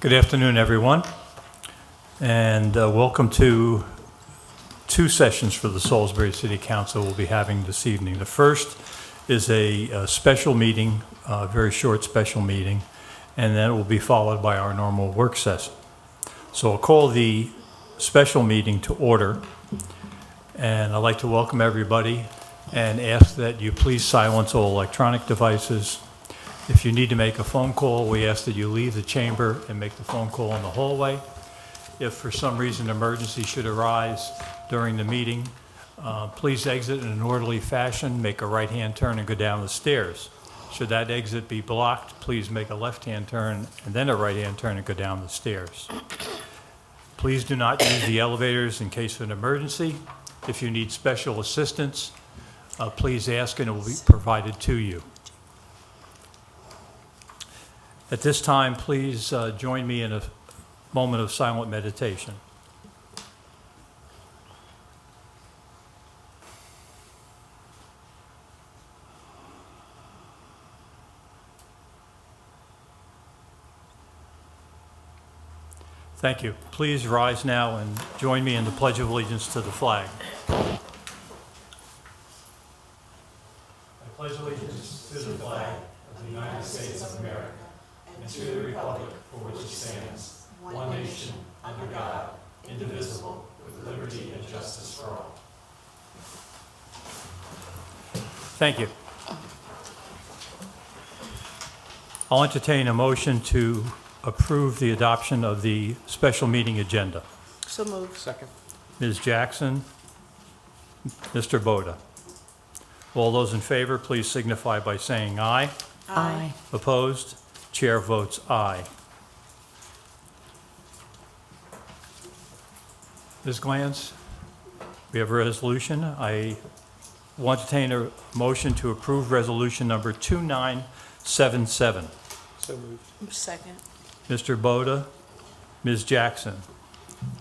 Good afternoon, everyone, and welcome to two sessions for the Salisbury City Council we'll be having this evening. The first is a special meeting, a very short special meeting, and then it will be followed by our normal work session. So I'll call the special meeting to order, and I'd like to welcome everybody and ask that you please silence all electronic devices. If you need to make a phone call, we ask that you leave the chamber and make the phone call in the hallway. If for some reason an emergency should arise during the meeting, please exit in an orderly fashion, make a right-hand turn and go down the stairs. Should that exit be blocked, please make a left-hand turn and then a right-hand turn and go down the stairs. Please do not use the elevators in case of an emergency. If you need special assistance, please ask and it will be provided to you. At this time, please join me in a moment of silent meditation. Thank you. Please rise now and join me in the Pledge of Allegiance to the flag. I pledge allegiance to the flag of the United States of America and to the republic for which it stands, one nation, under God, indivisible, with liberty and justice for all. Thank you. I'll entertain a motion to approve the adoption of the special meeting agenda. So moved. Second. Ms. Jackson, Mr. Boda. All those in favor, please signify by saying aye. Aye. Opposed? Chair votes aye. Ms. Glantz, we have a resolution. I want to entertain a motion to approve resolution number 2977. So moved. Second. Mr. Boda, Ms. Jackson,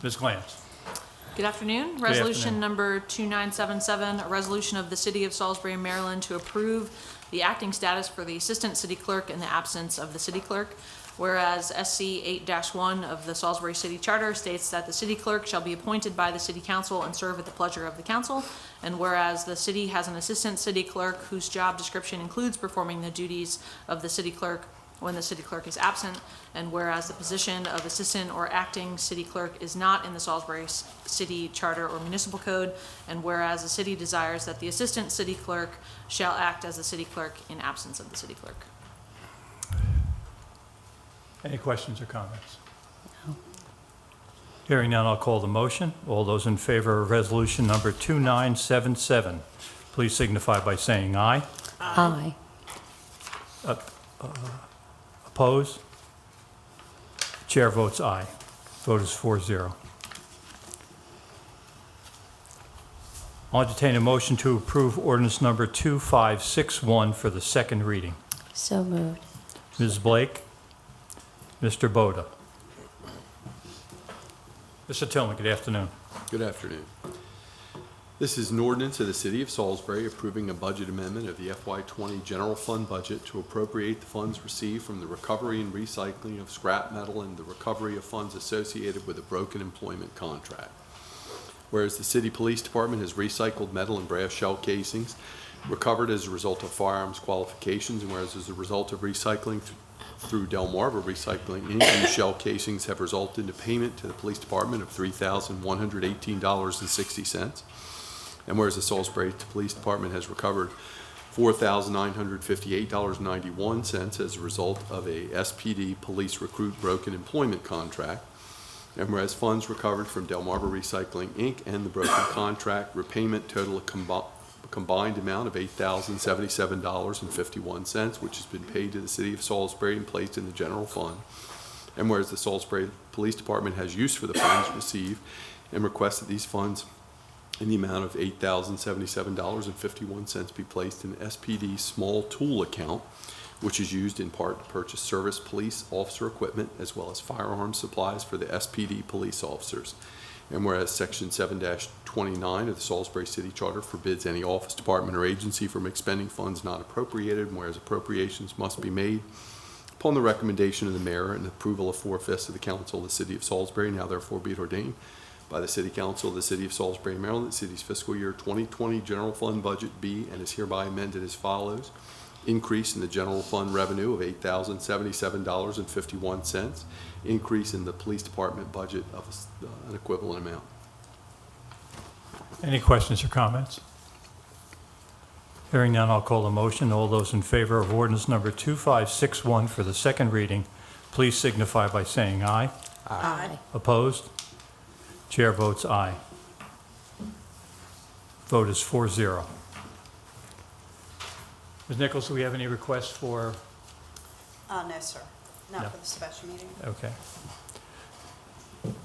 Ms. Glantz. Good afternoon. Resolution number 2977, a resolution of the City of Salisbury, Maryland to approve the acting status for the Assistant City Clerk in the absence of the City Clerk. Whereas SC 8-1 of the Salisbury City Charter states that the City Clerk shall be appointed by the City Council and serve at the pleasure of the Council. And whereas the City has an Assistant City Clerk whose job description includes performing the duties of the City Clerk when the City Clerk is absent, and whereas the position of Assistant or Acting City Clerk is not in the Salisbury City Charter or Municipal Code, and whereas the City desires that the Assistant City Clerk shall act as the City Clerk in absence of the City Clerk. Any questions or comments? No. Hearing none, I'll call the motion. All those in favor of resolution number 2977, please signify by saying aye. Aye. Opposed? Chair votes aye. Vote is 4-0. I'll entertain a motion to approve ordinance number 2561 for the second reading. So moved. Ms. Blake, Mr. Boda. Mr. Tillman, good afternoon. Good afternoon. This is an ordinance of the City of Salisbury approving a budget amendment of the FY20 General Fund budget to appropriate the funds received from the recovery and recycling of scrap metal and the recovery of funds associated with a broken employment contract. Whereas the City Police Department has recycled metal and brass shell casings recovered as a result of firearms qualifications, and whereas as a result of recycling through Delmarva Recycling Inc., these shell casings have resulted in a payment to the Police Department of $3,118.60. And whereas the Salisbury Police Department has recovered $4,958.91 as a result of a SPD police recruit broken employment contract. And whereas funds recovered from Delmarva Recycling Inc. and the broken contract repayment total a combined amount of $8,077.51, which has been paid to the City of Salisbury and placed in the general fund. And whereas the Salisbury Police Department has use for the funds received and requests that these funds in the amount of $8,077.51 be placed in the SPD small tool account, which is used in part to purchase service police officer equipment as well as firearm supplies for the SPD police officers. And whereas Section 7-29 of the Salisbury City Charter forbids any office, department, or agency from expending funds not appropriated, and whereas appropriations must be made Upon the recommendation of the mayor and approval of 4/5 of the council of the city of Salisbury, now therefore be it ordained by the city council of the city of Salisbury, Maryland, the city's fiscal year 2020 general fund budget be and is hereby amended as follows. Increase in the general fund revenue of $8,077.51. Increase in the police department budget of an equivalent amount. Any questions or comments? Hearing none, I'll call the motion. All those in favor of ordinance number 2561 for the second reading, please signify by saying aye. Aye. Opposed? Chair votes aye. Vote is 4-0. Ms. Nichols, do we have any requests for, No, sir. No. Not for the special meeting. okay.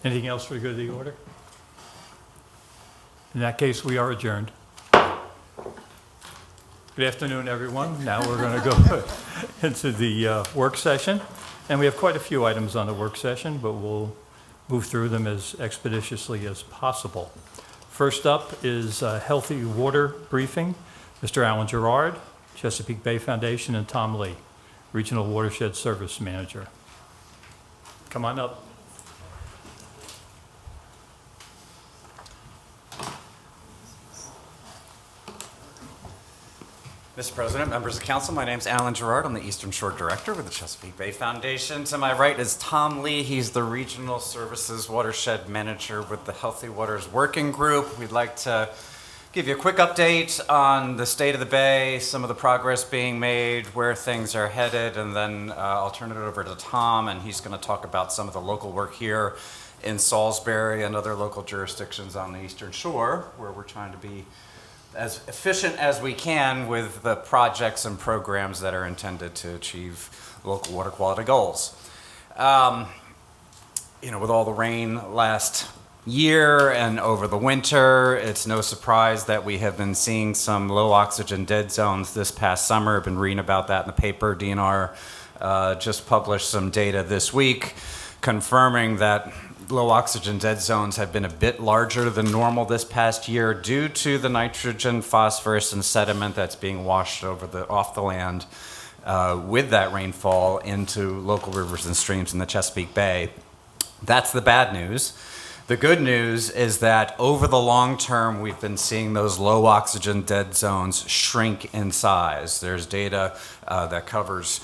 Anything else for the good of the order? In that case, we are adjourned. Good afternoon, everyone. Now we're going to go into the work session. And we have quite a few items on the work session, but we'll move through them as expeditiously as possible. First up is a healthy water briefing. Mr. Alan Gerard, Chesapeake Bay Foundation, and Tom Lee, Regional Watershed Service Manager. Come on up. Mr. President, members of council, my name's Alan Gerard. I'm the Eastern Shore Director with the Chesapeake Bay Foundation. To my right is Tom Lee. He's the Regional Services Watershed Manager with the Healthy Waters Working Group. We'd like to give you a quick update on the state of the Bay, some of the progress being made, where things are headed, and then I'll turn it over to Tom, and he's going to talk about some of the local work here in Salisbury and other local jurisdictions on the Eastern Shore, where we're trying to be as efficient as we can with the projects and programs that are intended to achieve local water quality goals. With all the rain last year and over the winter, it's no surprise that we have been seeing some low oxygen dead zones this past summer. I've been reading about that in the paper. DNR just published some data this week confirming that low oxygen dead zones have been a bit larger than normal this past year due to the nitrogen, phosphorus, and sediment that's being washed off the land with that rainfall into local rivers and streams in the Chesapeake Bay. That's the bad news. The good news is that over the long term, we've been seeing those low oxygen dead zones shrink in size. There's data that covers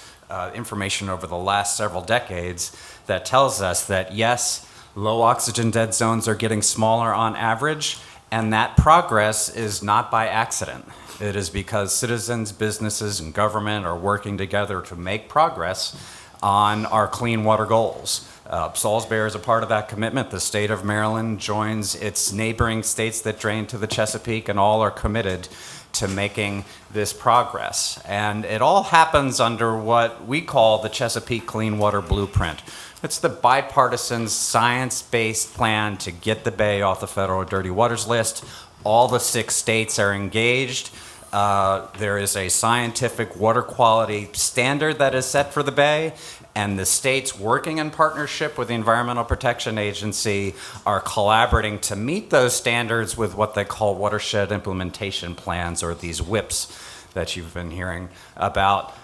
information over the last several decades that tells us that yes, low oxygen dead zones are getting smaller on average, and that progress is not by accident. It is because citizens, businesses, and government are working together to make progress on our clean water goals. Salisbury is a part of that commitment. The state of Maryland joins its neighboring states that drain to the Chesapeake, and all are committed to making this progress. And it all happens under what we call the Chesapeake Clean Water Blueprint. It's the bipartisan, science-based plan to get the Bay off the federal dirty waters list. All the 6 states are engaged. There is a scientific water quality standard that is set for the Bay, and the states working in partnership with the Environmental Protection Agency are collaborating to meet those standards with what they call watershed implementation plans, or these WIPs that you've been hearing about.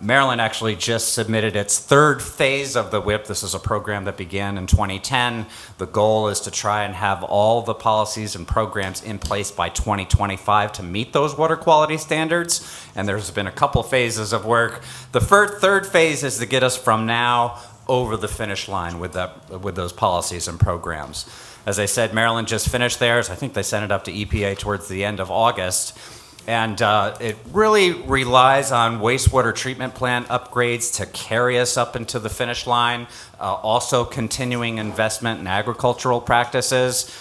Maryland actually just submitted its 3rd phase of the WIP. This is a program that began in 2010. The goal is to try and have all the policies and programs in place by 2025 to meet those water quality standards. And there's been a couple phases of work. The 3rd phase is to get us from now over the finish line with those policies and programs. As I said, Maryland just finished theirs. I think they sent it up to EPA towards the end of August. And it really relies on wastewater treatment plant upgrades to carry us up into the finish line, also continuing investment in agricultural practices.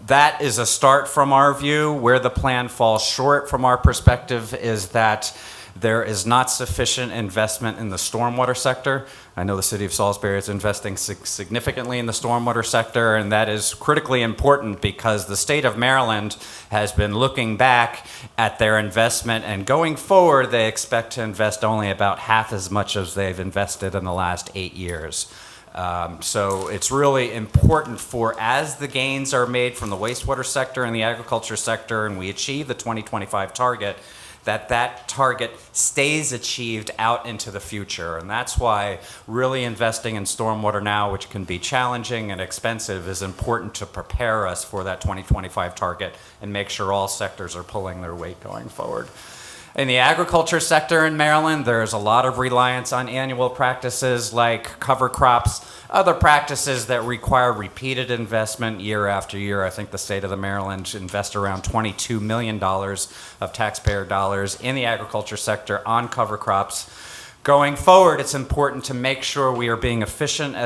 That is a start from our view. Where the plan falls short from our perspective is that there is not sufficient investment in the stormwater sector. I know the city of Salisbury is investing significantly in the stormwater sector, and that is critically important because the state of Maryland has been looking back at their investment, and going forward, they expect to invest only about half as much as they've invested in the last 8 years. So it's really important as the gains are made from the wastewater sector and the agriculture sector, and we achieve the 2025 target, that target stays achieved out into the future. And that's why really investing in stormwater now, which can be challenging and expensive, is important to prepare us for that 2025 target and make sure all sectors are pulling their weight going forward. In the agriculture sector in Maryland, there's a lot of reliance on annual practices like cover crops, other practices that require repeated investment year after year. I think the state of Maryland invests around $22 million of taxpayer dollars in the agriculture sector on cover crops. Going forward, it's important to make sure we are being efficient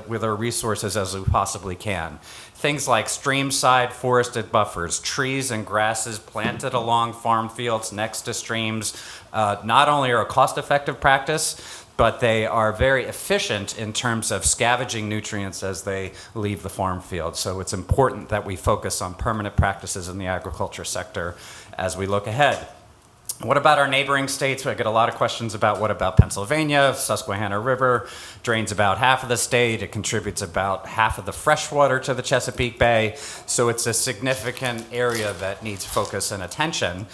with our resources as we possibly can. Things like stream-side forested buffers, trees and grasses planted along farm fields next to streams, not only are a cost-effective practice, but they are very efficient in terms of scavenging nutrients as they leave the farm field. So it's important that we focus on permanent practices in the agriculture sector as we look ahead. What about our neighboring states? I get a lot of questions about what about Pennsylvania? Susquehanna River drains about half of the state. It contributes about half of the fresh water to the Chesapeake Bay. So it's a significant area that needs focus and attention.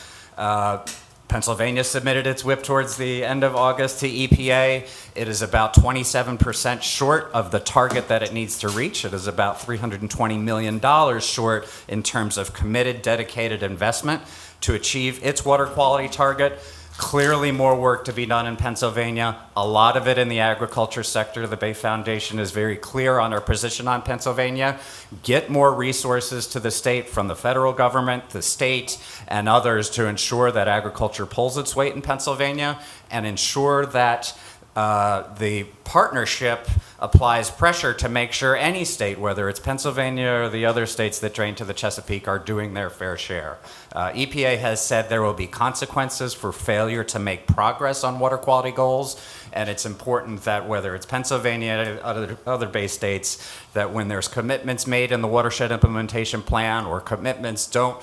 Pennsylvania submitted its WIP towards the end of August to EPA. It is about 27% short of the target that it needs to reach. It is about $320 million short in terms of committed, dedicated investment to achieve its water quality target. Clearly more work to be done in Pennsylvania, a lot of it in the agriculture sector. The Bay Foundation is very clear on our position on Pennsylvania. Get more resources to the state from the federal government, the state, and others to ensure that agriculture pulls its weight in Pennsylvania and ensure that the partnership applies pressure to make sure any state, whether it's Pennsylvania or the other states that drain to the Chesapeake, are doing their fair share. EPA has said there will be consequences for failure to make progress on water quality goals, and it's important that whether it's Pennsylvania or other Bay states, that when there's commitments made in the watershed implementation plan or commitments don't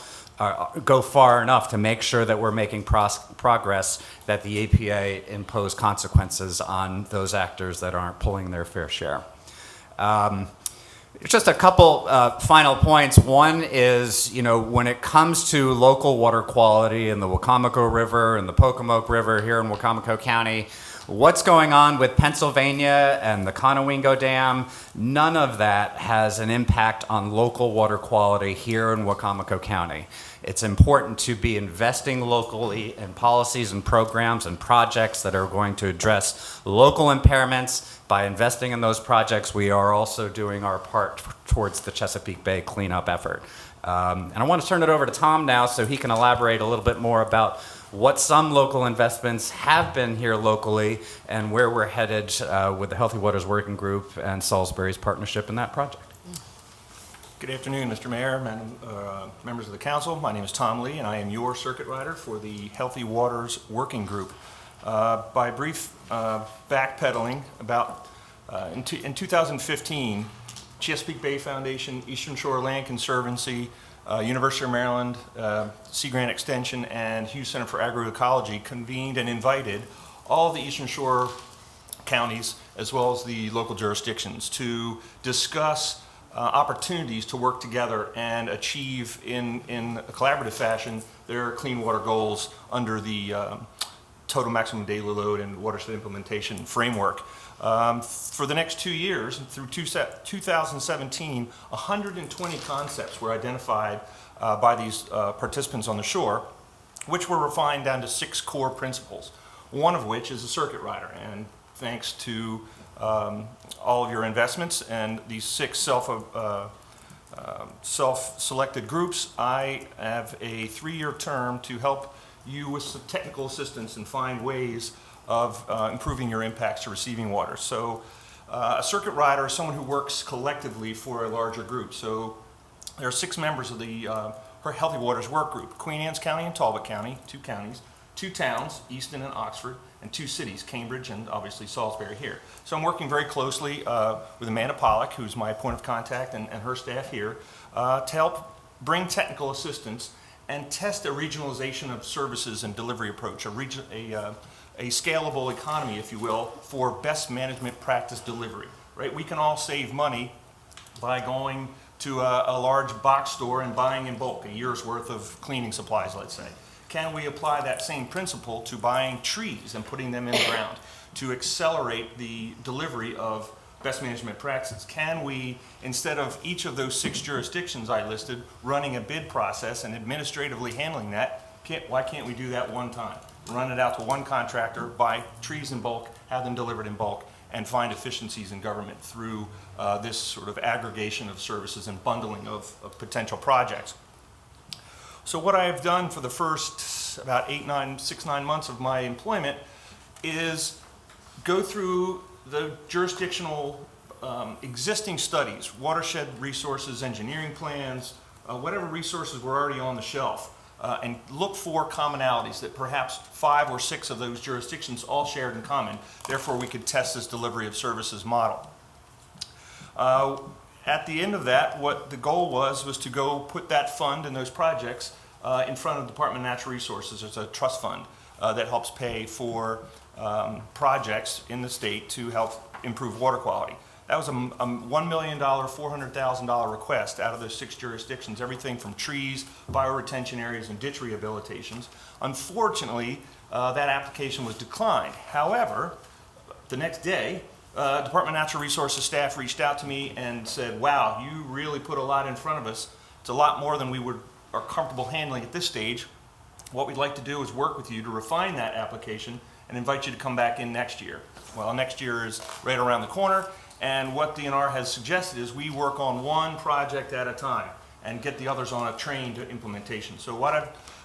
go far enough to make sure that we're making progress, that the EPA impose consequences on those actors that aren't pulling their fair share. Just a couple final points. One is, when it comes to local water quality in the Wicomico River and the Pocomoke River here in Wicomico County, what's going on with Pennsylvania and the Conowingo Dam, none of that has an impact on local water quality here in Wicomico County. It's important to be investing locally in policies and programs and projects that are going to address local impairments. By investing in those projects, we are also doing our part towards the Chesapeake Bay cleanup effort. And I want to turn it over to Tom now so he can elaborate a little bit more about what some local investments have been here locally and where we're headed with the Healthy Waters Working Group and Salisbury's partnership in that project. Good afternoon, Mr. Mayor, members of the council. My name is Tom Lee, and I am your circuit rider for the Healthy Waters Working Group. By brief backpedaling, in 2015, Chesapeake Bay Foundation, Eastern Shore Land Conservancy, University of Maryland, Sea Grant Extension, and Hughes Center for Agroecology convened and invited all the Eastern Shore counties, as well as the local jurisdictions, to discuss opportunities to work together and achieve in a collaborative fashion their clean water goals under the total maximum daily load and watershed implementation framework. For the next 2 years, through 2017, 120 concepts were identified by these participants on the shore, which were refined down to 6 core principles, one of which is a circuit rider. And thanks to all of your investments and these 6 self-selected groups, I have a 3-year term to help you with some technical assistance and find ways of improving your impacts to receiving water. So a circuit rider is someone who works collectively for a larger group. So there are 6 members of the Healthy Waters Work Group: Queen Anne's County and Talbot County, 2 counties, 2 towns, Easton and Oxford, and 2 cities, Cambridge and obviously Salisbury here. So I'm working very closely with Amanda Pollack, who's my point of contact, and her staff here, to help bring technical assistance and test a regionalization of services and delivery approach, a scalable economy, if you will, for best management practice delivery, right? We can all save money by going to a large box store and buying in bulk a year's worth of cleaning supplies, let's say. can we apply that same principle to buying trees and putting them in the ground to accelerate the delivery of best management practices? Can we, instead of each of those 6 jurisdictions I listed, running a bid process and administratively handling that, why can't we do that one time? Run it out to one contractor, buy trees in bulk, have them delivered in bulk, and find efficiencies in government through this sort of aggregation of services and bundling of potential projects. So what I have done for the first about 6-9 months of my employment is go through the jurisdictional existing studies, watershed resources, engineering plans, whatever resources were already on the shelf, and look for commonalities that perhaps 5 or 6 of those jurisdictions all shared in common. Therefore, we could test this delivery of services model. At the end of that, what the goal was to go put that fund and those projects in front of the Department of Natural Resources. There's a trust fund that helps pay for projects in the state to help improve water quality. That was a $1 million, $400,000 request out of those 6 jurisdictions, everything from trees, bioretention areas, and ditch rehabilitations. Unfortunately, that application was declined. However, the next day, Department of Natural Resources staff reached out to me and said, wow, you really put a lot in front of us. It's a lot more than we are comfortable handling at this stage. What we'd like to do is work with you to refine that application and invite you to come back in next year. Well, next year is right around the corner, and what DNR has suggested is we work on one project at a time and get the others on a train to implementation. So what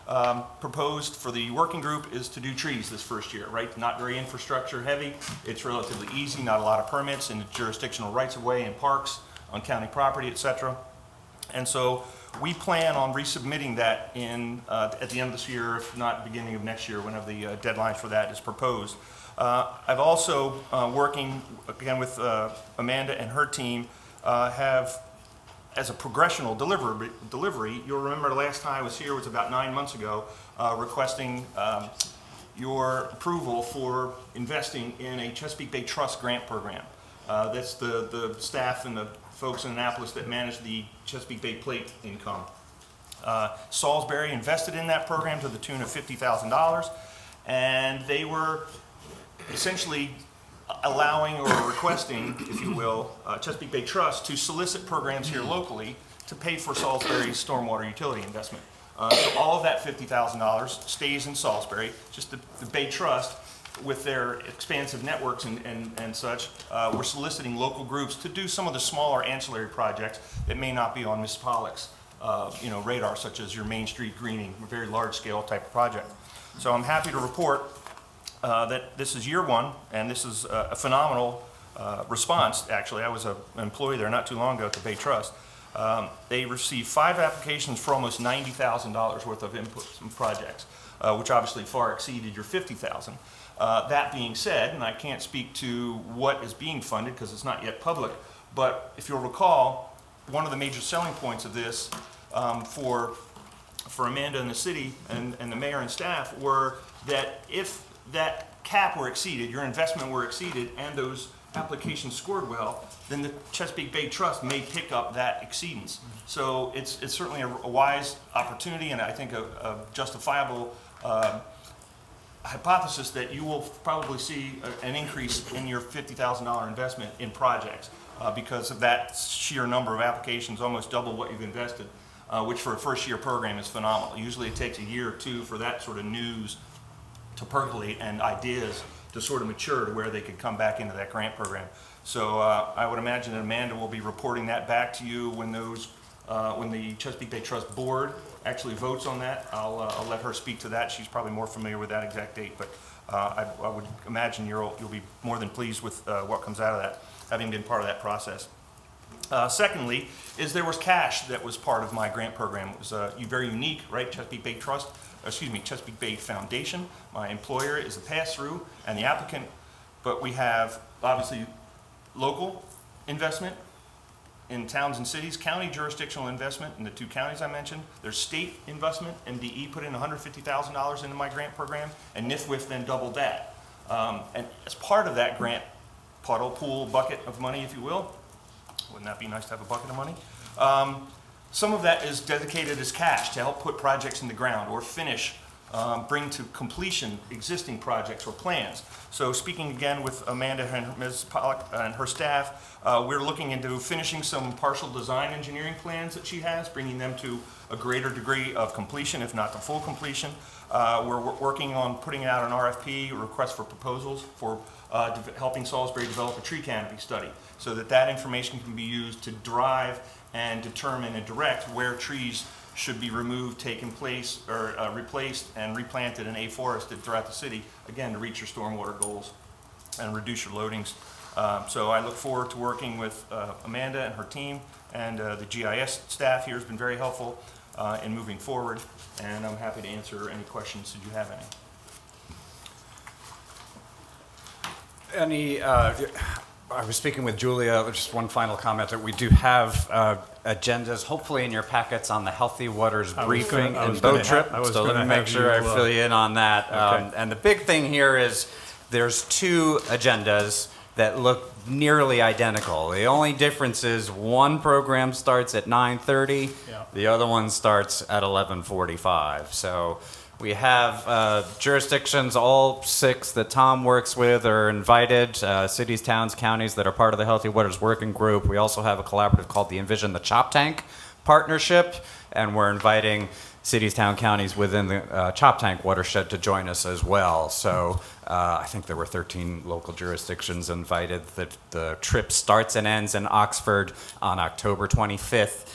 I've proposed for the working group is to do trees this first year, right? Not very infrastructure heavy. It's relatively easy, not a lot of permits in the jurisdictional rights of way in parks, on county property, etc. And so we plan on resubmitting that at the end of this year, if not beginning of next year, whenever the deadline for that is proposed. I've also, working again with Amanda and her team, have, as a progressional delivery, you'll remember the last time I was here was about 9 months ago, requesting your approval for investing in a Chesapeake Bay Trust grant program. That's the staff and the folks in Annapolis that manage the Chesapeake Bay Plate income. Salisbury invested in that program to the tune of $50,000, and they were essentially allowing or requesting, if you will, Chesapeake Bay Trust to solicit programs here locally to pay for Salisbury's stormwater utility investment. So all of that $50,000 stays in Salisbury. Just the Bay Trust, with their expansive networks and such, we're soliciting local groups to do some of the smaller ancillary projects that may not be on Ms. Pollack's radar, such as your Main Street greening, a very large scale type of project. So I'm happy to report that this is year 1, and this is a phenomenal response. Actually, I was an employee there not too long ago at the Bay Trust. They received 5 applications for almost $90,000 worth of input from projects, which obviously far exceeded your $50,000. That being said, and I can't speak to what is being funded because it's not yet public, but if you'll recall, one of the major selling points of this for Amanda and the city and the mayor and staff were that if that cap were exceeded, your investment were exceeded, and those applications scored well, then the Chesapeake Bay Trust may pick up that exceedance. So it's certainly a wise opportunity, and I think a justifiable hypothesis that you will probably see an increase in your $50,000 investment in projects because of that sheer number of applications, almost double what you've invested, which for a first-year program is phenomenal. Usually it takes a year or 2 for that sort of news to percolate and ideas to sort of mature to where they could come back into that grant program. So I would imagine that Amanda will be reporting that back to you when the Chesapeake Bay Trust Board actually votes on that. I'll let her speak to that. She's probably more familiar with that exact date, but I would imagine you'll be more than pleased with what comes out of that, having been part of that process. Secondly, there was cash that was part of my grant program. It was very unique, right? Chesapeake Bay Foundation. My employer is a pass-through and the applicant, but we have obviously local investment in towns and cities, county jurisdictional investment in the 2 counties I mentioned. There's state investment. MDE put in $150,000 into my grant program, and NIFWIF then doubled that. And as part of that grant pool bucket of money, if you will, wouldn't that be nice to have a bucket of money? Some of that is dedicated as cash to help put projects in the ground or finish bring to completion existing projects or plans. So speaking again with Amanda and Ms. Pollock and her staff, we're looking into finishing some partial design engineering plans that she has, bringing them to a greater degree of completion, if not to full completion. We're working on putting out an RFP, a request for proposals, for helping Salisbury develop a tree canopy study, so that that information can be used to drive and determine and direct where trees should be removed, taken place, or replaced and replanted and afforested throughout the city, again, to reach your stormwater goals and reduce your loadings. So I look forward to working with Amanda and her team, and the GIS staff here has been very helpful in moving forward, and I'm happy to answer any questions should you have any. I was speaking with Julia, just one final comment, that we do have agendas, hopefully in your packets, on the Healthy Waters briefing and boat trip. So let me make sure I fill you in on that. Okay. And the big thing here is there's two agendas that look nearly identical. The only difference is one program starts at 9:30, Yeah. the other one starts at 11:45. So we have jurisdictions, all 6 that Tom works with are invited, cities, towns, counties that are part of the Healthy Waters Working Group. We also have a collaborative called the Envision the Chop Tank Partnership, and we're inviting cities, town, counties within the Chop Tank watershed to join us as well. So I think there were 13 local jurisdictions invited. The trip starts and ends in Oxford on October 25th.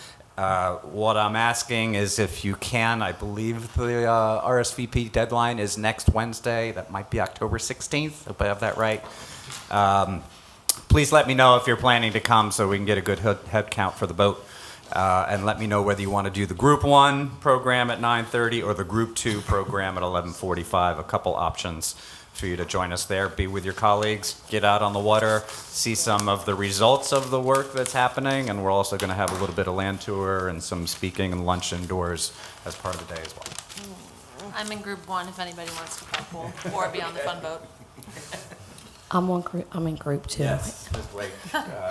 What I'm asking is if you can, I believe the RSVP deadline is next Wednesday. That might be October 16th, if I have that right. Please let me know if you're planning to come so we can get a good head count for the boat. And let me know whether you want to do the Group 1 program at 9:30 or the Group 2 program at 11:45. A couple options for you to join us there. Be with your colleagues, get out on the water, see some of the results of the work that's happening, and we're also going to have a little bit of land tour and some speaking and lunch indoors as part of the day as well. I'm in group 1 if anybody wants to carpool or be on the fun boat. I'm in group 2. Ms. Blake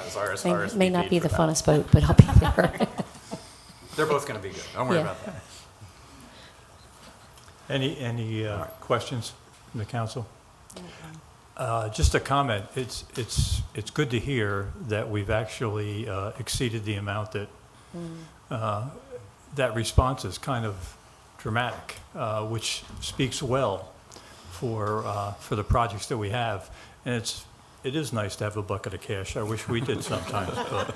is ours. May not be the funnest boat, but I'll be there. They're both going to be good. Don't worry Yeah. about that. Any questions from the council? Just a comment. It's good to hear that we've actually exceeded the amount that that response is kind of dramatic, which speaks well for the projects that we have. And it is nice to have a bucket of cash. I wish we did sometimes, but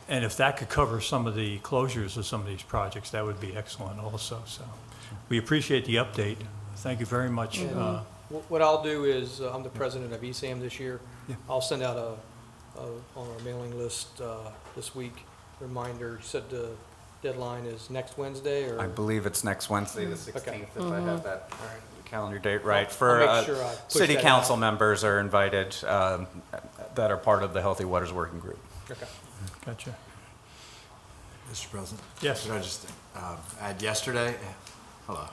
and if that could cover some of the closures of some of these projects, that would be excellent also. So we appreciate the update. Thank you very much. What I'll do is, I'm the president of ESAM this year. I'll send out on our mailing list this week, reminder. You said the deadline is next Wednesday, or? I believe it's next Wednesday, the 16th, Okay. if I have that calendar date right. I'll For make sure I push city that council out. members are invited that are part of the Healthy Waters Working Group. Okay. Gotcha. Mr. President? Yes. Could I just add yesterday? Hello,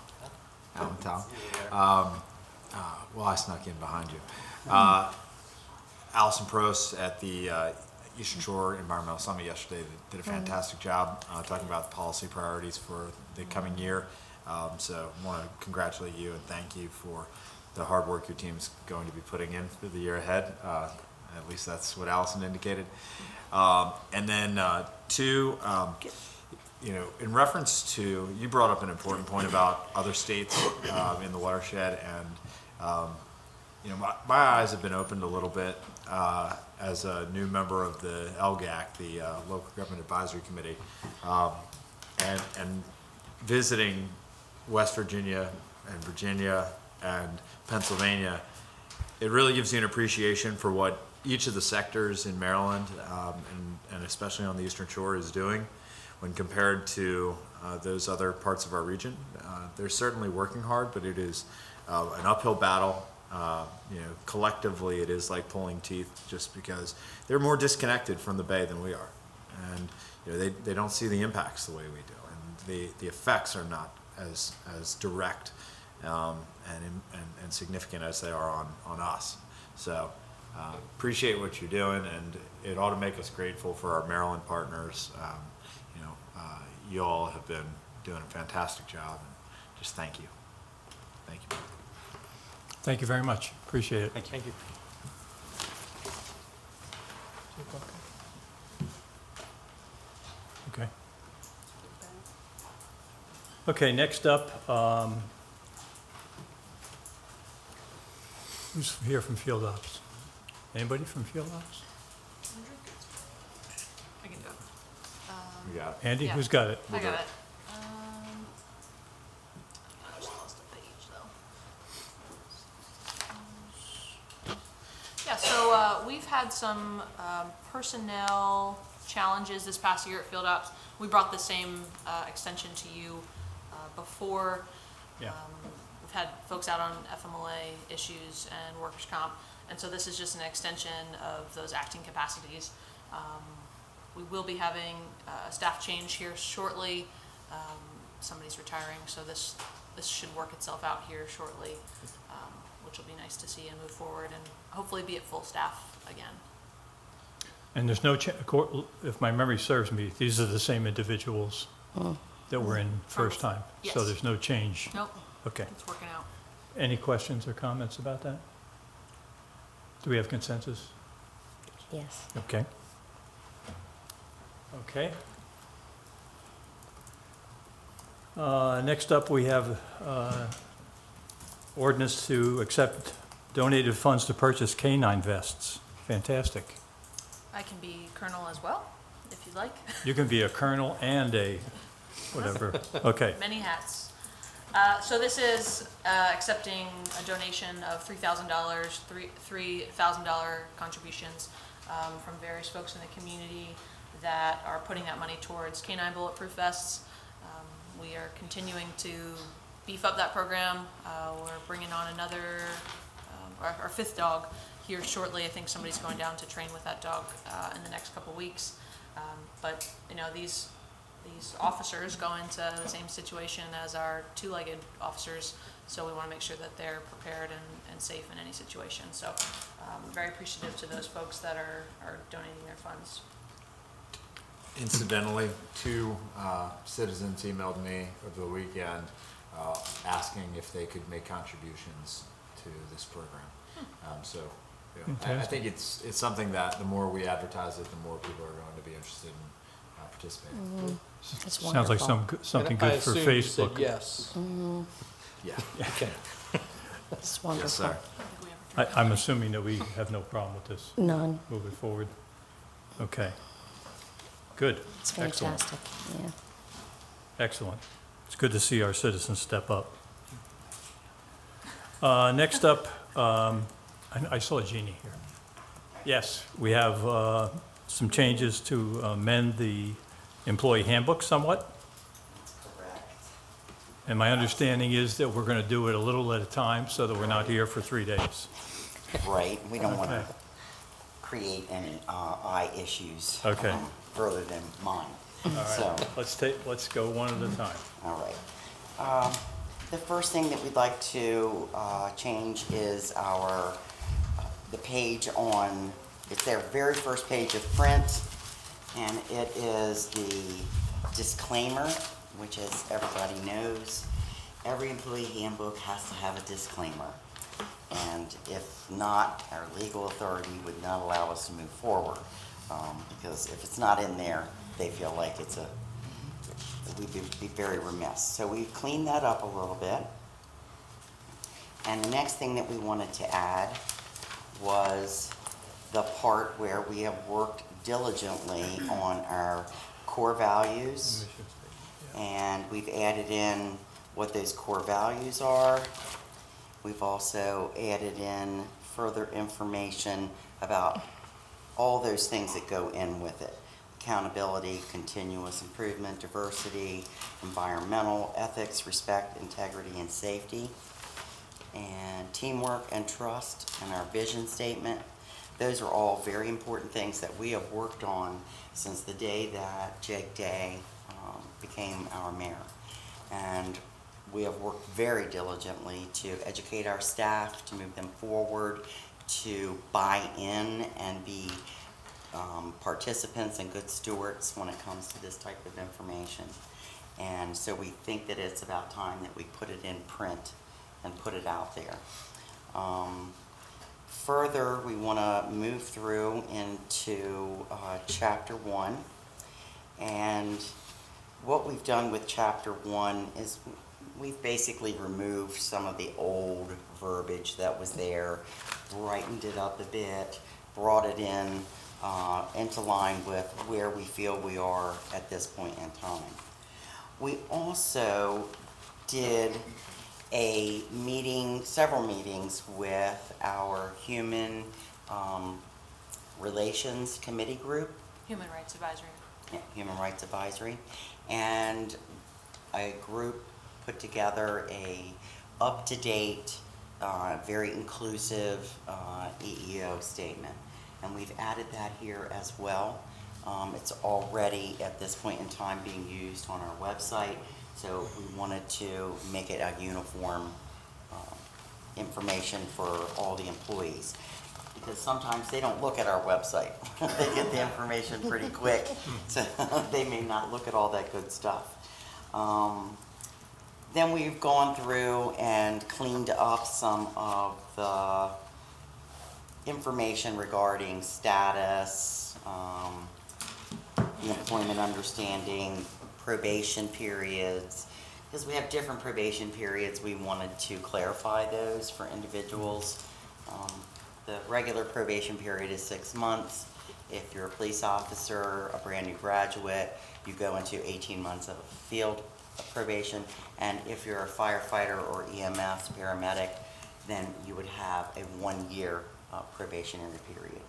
Alan Tom. Well, I snuck in behind you. Allison Prost at the Eastern Shore Environmental Summit yesterday did a fantastic job talking about the policy priorities for the coming year. So I want to congratulate you and thank you for the hard work your team's going to be putting in for the year ahead. At least that's what Allison indicated. And then two, in reference to, you brought up an important point about other states in the watershed, and my eyes have been opened a little bit as a new member of the LGAC, the Local Government Advisory Committee, and visiting West Virginia and Virginia and Pennsylvania. It really gives you an appreciation for what each of the sectors in Maryland, and especially on the Eastern Shore, is doing when compared to those other parts of our region. They're certainly working hard, but it is an uphill battle. Collectively, it is like pulling teeth, just because they're more disconnected from the Bay than we are, and they don't see the impacts the way we do, and the effects are not as direct and significant as they are on us. So appreciate what you're doing, and it ought to make us grateful for our Maryland partners. You all have been doing a fantastic job, and just thank you. Thank you. Thank you very much. Appreciate it. Thank you. Okay. Okay, next up, who's here from Field Ops? Anybody from Field Ops? I can go. You got it. Andy, Yeah. who's got it? I got it. I just lost a page though. Yeah, so we've had some personnel challenges this past year at Field Ops. We brought the same extension to you before. Yeah. We've had folks out on FMLA issues and workers' comp, and so this is just an extension of those acting capacities. We will be having a staff change here shortly. Somebody's retiring, so this should work itself out here shortly, which will be nice to see and move forward and hopefully be at full staff again. And there's no, if my memory serves me, these are the same individuals that were in first time? So Yes. there's no change? Nope, Okay. it's working out. Any questions or comments about that? Do we have consensus? Yes. Okay. Okay. Next up, we have ordinance to accept donated funds to purchase K-9 vests. Fantastic. I can be colonel as well, if you'd like. You can be a colonel and a whatever. Okay. Many hats. So this is accepting a donation of $3,000, $3,000 contributions from various folks in the community that are putting that money towards K-9 bulletproof vests. We are continuing to beef up that program. We're bringing on another, our fifth dog here shortly. I think somebody's going down to train with that dog in the next couple weeks. But you know, these officers go into the same situation as our two-legged officers, so we want to make sure that they're prepared and safe in any situation. So very appreciative to those folks that are donating their funds. Incidentally, two citizens emailed me over the weekend asking if they could make contributions to this program. So you know, I Fantastic. think it's something that the more we advertise it, the more people are going to be interested in participating. That's Sounds like wonderful. something And I good for assume you said Facebook. yes. Yeah. Okay. It's wonderful. Yes, sir. I'm assuming that we have no problem with this None. moving forward. Okay. Good. It's Excellent. fantastic. Yeah. Excellent. It's good to see our citizens step up. Next up, I saw Jeannie here. Yes, we have some changes to amend the employee handbook somewhat. Correct. And my understanding is that we're going to do it a little at a time so that we're not here for 3 days. Right, we don't want to Okay. create any eye issues. Okay. Further than mine. All right, So, let's go one at a time. all right. The first thing that we'd like to change is the page on, it's their very first page of print, and it is the disclaimer, which, as everybody knows, every employee handbook has to have a disclaimer. And if not, our legal authority would not allow us to move forward. Because if it's not in there, they feel like we'd be very remiss. So we've cleaned that up a little bit. And the next thing that we wanted to add was the part where we have worked diligently on our core values. And we've added in what those core values are. We've also added in further information about all those things that go in with it. Accountability, continuous improvement, diversity, environmental, ethics, respect, integrity, and safety, and teamwork and trust, and our vision statement. Those are all very important things that we have worked on since the day that Jake Day became our mayor. And we have worked very diligently to educate our staff, to move them forward, to buy in and be participants and good stewards when it comes to this type of information. And so we think that it's about time that we put it in print and put it out there. Further, we want to move through into Chapter 1. And what we've done with Chapter 1 is we've basically removed some of the old verbiage that was there, brightened it up a bit, brought it in into line with where we feel we are at this point in time. We also did a meeting, several meetings with our Human Relations Committee group, Human Rights Advisory. Human Rights Advisory, and a group put together a up-to-date, very inclusive EEO statement. And we've added that here as well. It's already, at this point in time, being used on our website, so we wanted to make it a uniform information for all the employees. Because sometimes they don't look at our website. They get the information pretty quick, so they may not look at all that good stuff. Then we've gone through and cleaned up some of the information regarding status, the employment understanding, probation periods. Because we have different probation periods, we wanted to clarify those for individuals. The regular probation period is 6 months. If you're a police officer, a brand new graduate, you go into 18 months of field probation. And if you're a firefighter or EMS paramedic, then you would have a 1-year probationary period.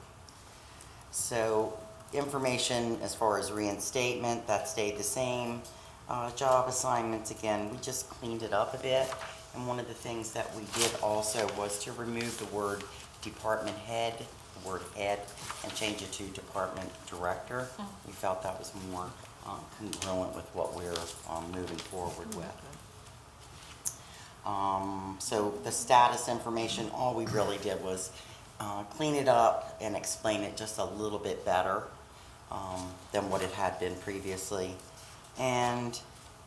So information as far as reinstatement, that stayed the same. Job assignments, again, we just cleaned it up a bit. And one of the things that we did also was to remove the word department head, the word head, and change it to department director. We felt that was more congruent with what we're moving forward with. So the status information, all we really did was clean it up and explain it just a little bit better than what it had been previously. And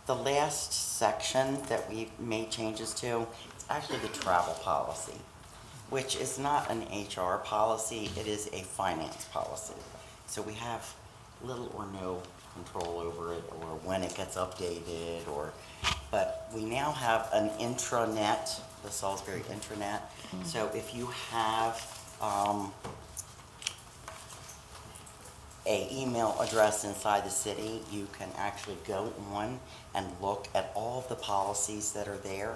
the last section that we made changes to, it's actually the travel policy, which is not an HR policy, it is a finance policy. So we have little or no control over it, or when it gets updated, but we now have an intranet, the Salisbury intranet. So if you have a email address inside the city, you can actually go on and look at all of the policies that are there.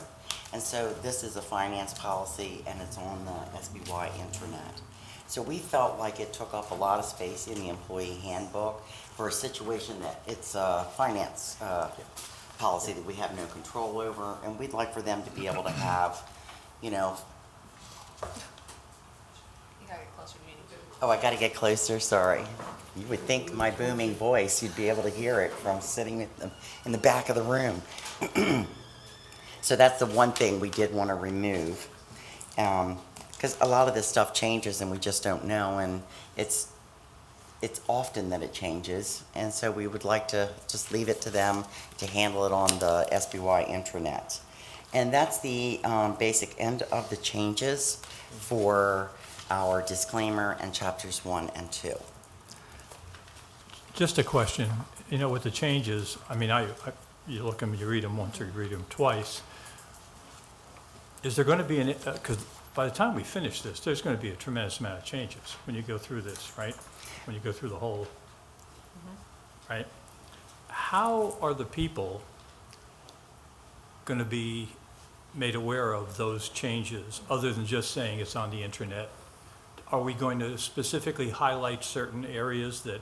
And so this is a finance policy, and it's on the SBY intranet. So we felt like it took up a lot of space in the employee handbook for a situation that it's a finance policy that we have no control over, and we'd like for them to be able to have, you know. You gotta get closer to me. Oh, I gotta get closer, sorry. You would think my booming voice, you'd be able to hear it from sitting in the back of the room. So that's the one thing we did want to remove. Because a lot of this stuff changes and we just don't know, and it's often that it changes. And so we would like to just leave it to them to handle it on the SBY intranet. And that's the basic end of the changes for our disclaimer and chapters 1 and 2. Just a question, with the changes, I mean, you look at them, you read them once or you read them twice. Is there going to be because by the time we finish this, there's going to be a tremendous amount of changes when you go through this, right? When you go through the whole, right? How are the people going to be made aware of those changes, other than just saying it's on the intranet? Are we going to specifically highlight certain areas that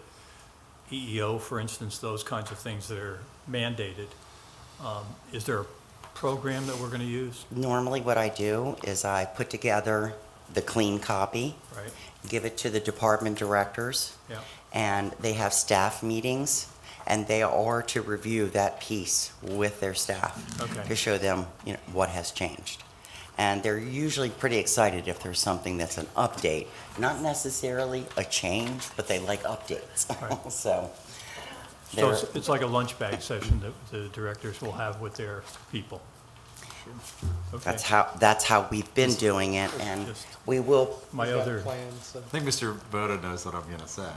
EEO, for instance, those kinds of things that are mandated? Is there a program that we're going to use? Normally what I do is I put together the clean copy, Right. give it to the department directors, Yeah. and they have staff meetings, and they are to review that piece with their staff Okay. to show them what has changed. And they're usually pretty excited if there's something that's an update, not necessarily a change, but they like updates. Right. So So it's like a lunch bag session that the directors will have with their people. Okay. That's how we've been doing it, and Just- we will, My We've got other, plans, so. I think Mr. Boda knows what I'm gonna say.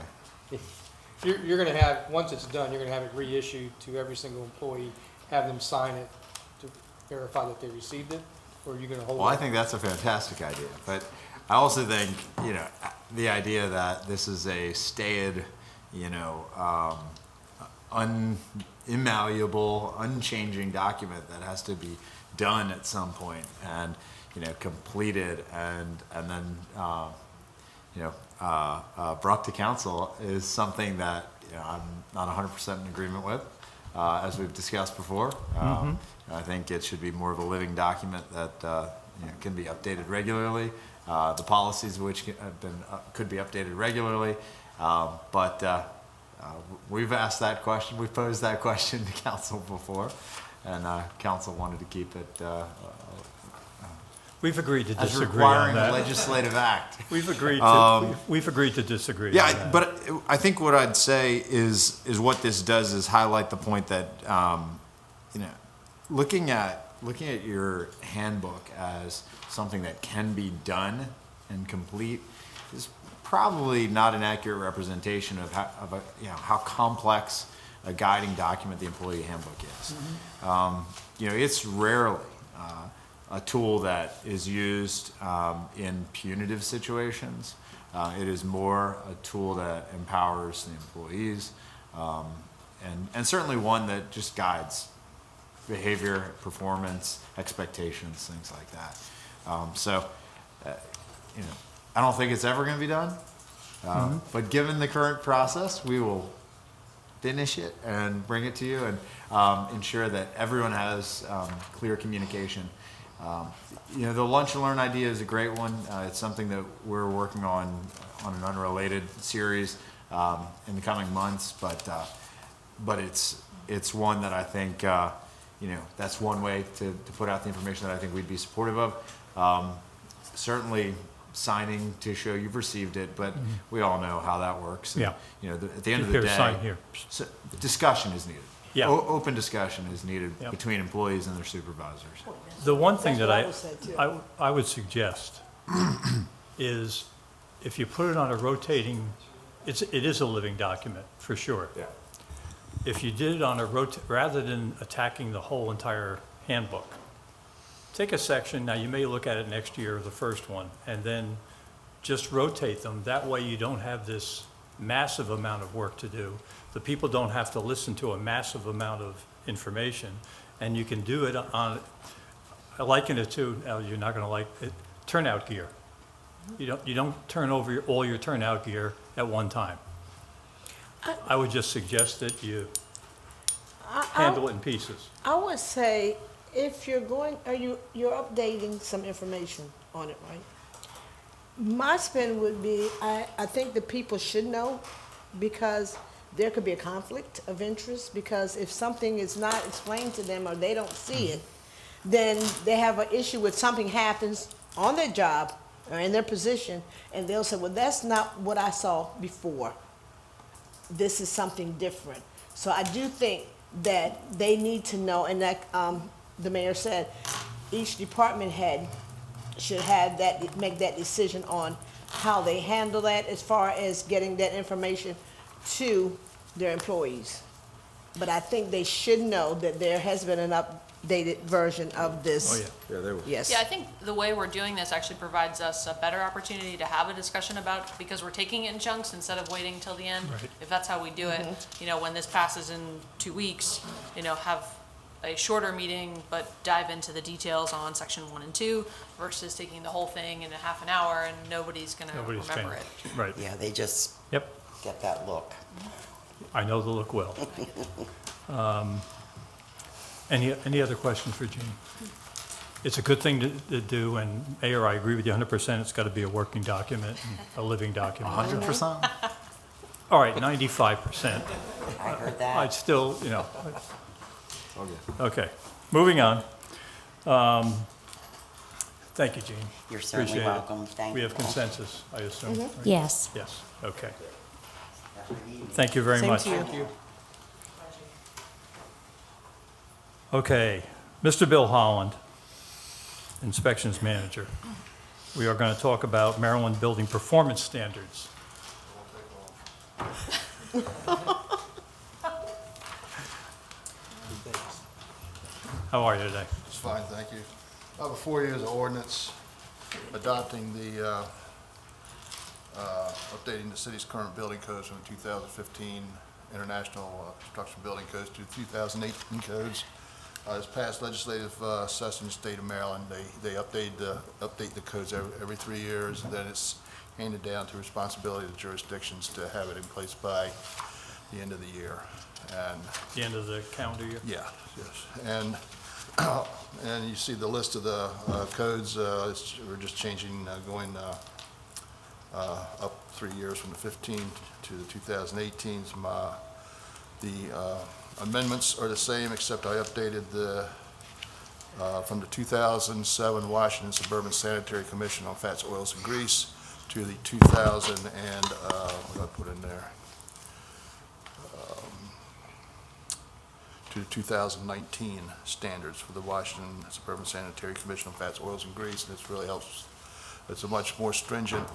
You're gonna have, once it's done, you're gonna have it reissued to every single employee, have them sign it to verify that they received it, or you're gonna hold it? Well, I think that's a fantastic idea, but I also think, you know, the idea that this is a staid, you know, immalleable, unchanging document that has to be done at some point and, you know, completed and then, you know, brought to council is something that, you know, I'm not 100% in agreement with, as we've discussed before. I think it should be more of a living document that, you know, can be updated regularly. The policies which have been, could be updated regularly. But we've asked that question, we've posed that question to council before, and council wanted to keep it we've agreed to as disagree on requiring a that. legislative act. We've agreed to disagree on Yeah, that. but I think what I'd say is what this does is highlight the point that, you know, looking at your handbook as something that can be done and complete is probably not an accurate representation of how complex a guiding document the employee handbook is. You know, it's rarely a tool that is used in punitive situations. It is more a tool that empowers the employees, and certainly one that just guides behavior, performance, expectations, things like that. You know, I don't think it's ever going to be done, but given the current process, we will finish it and bring it to you and ensure that everyone has clear communication. You know, the lunch and learn idea is a great one. It's something that we're working on an unrelated series in the coming months, but it's one that I think, you know, that's one way to put out the information that I think we'd be supportive of. Certainly signing to show you've received it, but we all know how that works. And, Yeah. you know, at the end of the Here, day, sign here. discussion is needed. Yeah. Open discussion is needed Yep. between employees and their supervisors. The one thing That's that what I would say, too. I would suggest is if you put it on a rotating, it is a living document, for sure. Yeah. If you did it on a rather than attacking the whole entire handbook, take a section, now you may look at it next year, the first one, and then just rotate them. That way you don't have this massive amount of work to do. The people don't have to listen to a massive amount of information, and you can do it on, I liken it to, now you're not gonna like it, turnout gear. You don't turn over all your turnout gear at one time. I would just suggest that you handle it in pieces. I would say if you're going, you're updating some information on it, right? My spin would be, I think the people should know, because there could be a conflict of interest, because if something is not explained to them or they don't see it, then they have an issue with something happens on their job or in their position, and they'll say, well, that's not what I saw before. This is something different. So I do think that they need to know, and that the mayor said, each department head should have that, make that decision on how they handle that as far as getting that information to their employees. But I think they should know that there has been an updated version of this. Oh, yeah. Yeah, there was. Yes. Yeah, I think the way we're doing this actually provides us a better opportunity to have a discussion about, because we're taking it in chunks instead of waiting till the end. Right. If that's how we do it, you know, when this passes in 2 weeks, you know, have a shorter meeting, but dive into the details on section 1 and 2 versus taking the whole thing in a half an hour and nobody's gonna Nobody's paying, remember it. right. yeah, they just Yep, get that look. I know the look well. Any other questions for Jean? It's a good thing to do, and Mayor, I agree with you 100%. It's got to be a working document, and a living document. 100%? All right, 95%. I heard that. I'd still, you know, Okay. okay. Moving on. Thank you, Jean. You're certainly Appreciate it. welcome. Thank We you. have consensus, I assume. right? Yes. Yes, okay. Have a good evening. Thank you very Same much. to you. Thank you. Okay, Mr. Bill Holland, Inspections Manager. We are going to talk about Maryland Building Performance Standards. How are you today? It's fine, thank you. Before you is an ordinance adopting the, updating the city's current building codes from the 2015 International Construction Building Codes to 2018 codes. This past legislative session in the state of Maryland, they update the codes every 3 years, and then it's handed down to responsibility of the jurisdictions to have it in place by the end of the year. And The end of the calendar year? yeah, yes. And you see the list of the codes, we're just changing, going up 3 years from the 15 to the 2018s. The amendments are the same, except I updated from the 2007 Washington Suburban Sanitary Commission on Fats, Oils, and Grease to the 2000 and, what did I put in there? To the 2019 standards for the Washington Suburban Sanitary Commission on Fats, Oils, and Grease, and this really helps. It's a much more stringent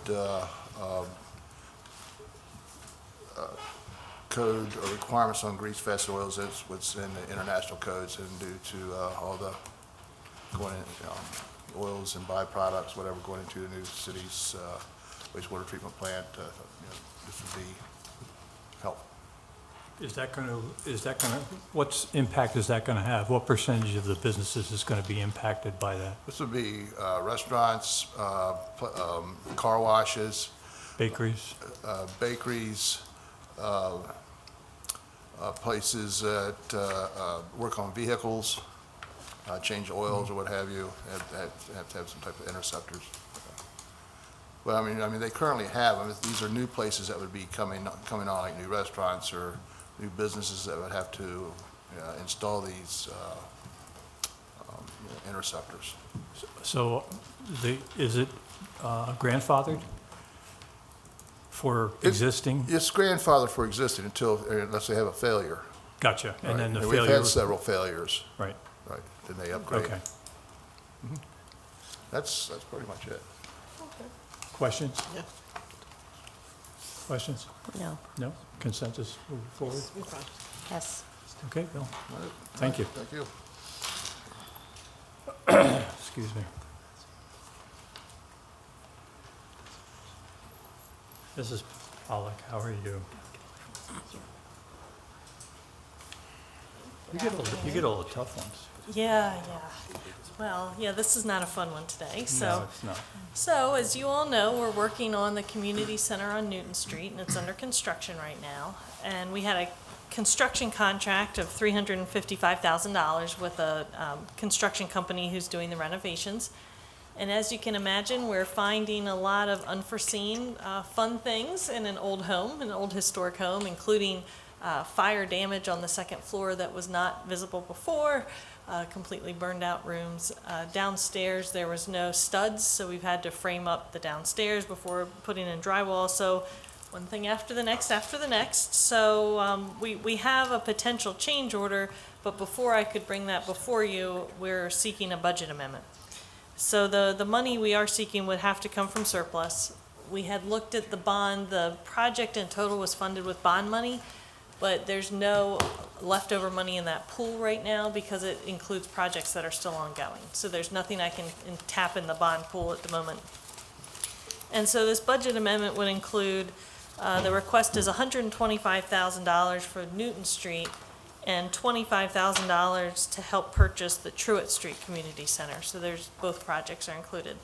code or requirements on grease, fats, and oils as what's in the international codes, and due to all the going in, oils and byproducts, whatever, going into the new city's wastewater treatment plant, this would be helpful. Is that going to, what impact is that going to have? What percentage of the businesses is going to be impacted by that? This would be restaurants, car washes, Bakeries? bakeries, places that work on vehicles, change oils or what have you, have to have some type of interceptors. Well, I mean, they currently have them. These are new places that would be coming on, like new restaurants or new businesses that would have to install these interceptors. So is it grandfathered for existing? It's grandfathered for existing unless they have a failure. Gotcha. And then the We've failure? had several failures, Right, right, then they upgrade. okay. That's pretty much it. Questions? Yeah. Questions? No. No? Consensus moving forward? We're fine. Yes. Okay, Bill. All right. Thank you. Thank you. Excuse me. Mrs. Pollock, how are you? You get all the tough ones. Yeah. Well, yeah, this is not a fun one today, No, so. it's not. So, as you all know, we're working on the community center on Newton Street, and it's under construction right now. And we had a construction contract of $355,000 with a construction company who's doing the renovations. And as you can imagine, we're finding a lot of unforeseen fun things in an old home, an old historic home, including fire damage on the second floor that was not visible before, completely burned out rooms. Downstairs, there was no studs, so we've had to frame up the downstairs before putting in drywall. So one thing after the next after the next. So we have a potential change order, but before I could bring that before you, we're seeking a budget amendment. So the money we are seeking would have to come from surplus. We had looked at the bond, the project in total was funded with bond money, but there's no leftover money in that pool right now because it includes projects that are still ongoing. So there's nothing I can tap in the bond pool at the moment. And so this budget amendment would include, the request is $125,000 for Newton Street and $25,000 to help purchase the Truett Street Community Center. So there's, both projects are included.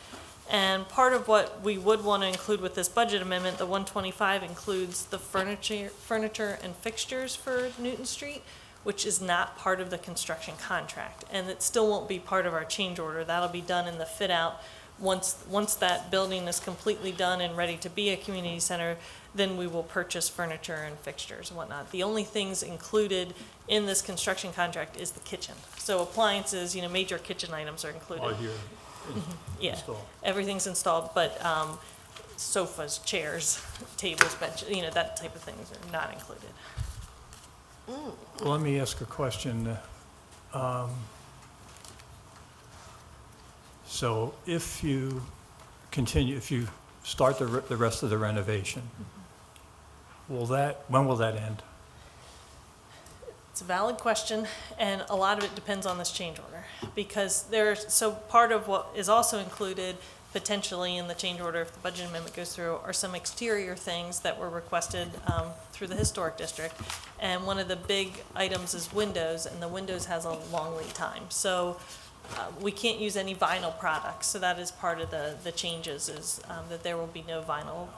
And part of what we would want to include with this budget amendment, the 125 includes the furniture and fixtures for Newton Street, which is not part of the construction contract. And it still won't be part of our change order. That'll be done in the fit out. Once that building is completely done and ready to be a community center, then we will purchase furniture and fixtures and whatnot. The only things included in this construction contract is the kitchen. So appliances, major kitchen items are included. All here Yeah, installed. everything's installed, but sofas, chairs, tables, benches, that type of things are not included. Well, let me ask a question. So if you continue, if you start the rest of the renovation, when will that end? It's a valid question, and a lot of it depends on this change order. Because so part of what is also included potentially in the change order, if the budget amendment goes through, are some exterior things that were requested through the historic district. And one of the big items is windows, and the windows has a long lead time. So we can't use any vinyl products, so that is part of the changes, is that there will be no vinyl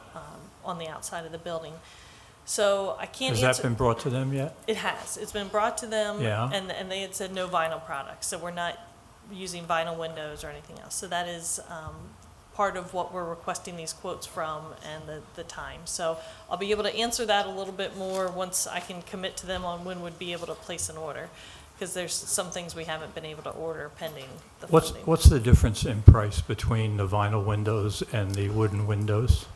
on the outside of the building. So I can't answer. Has that been brought to them yet? It has. It's been brought to them, Yeah. and they had said no vinyl products, so we're not using vinyl windows or anything else. So that is part of what we're requesting these quotes from and the time. So I'll be able to answer that a little bit more once I can commit to them on when we'd be able to place an order, because there's some things we haven't been able to order pending the funding. What's the difference in price between the vinyl windows and the wooden windows?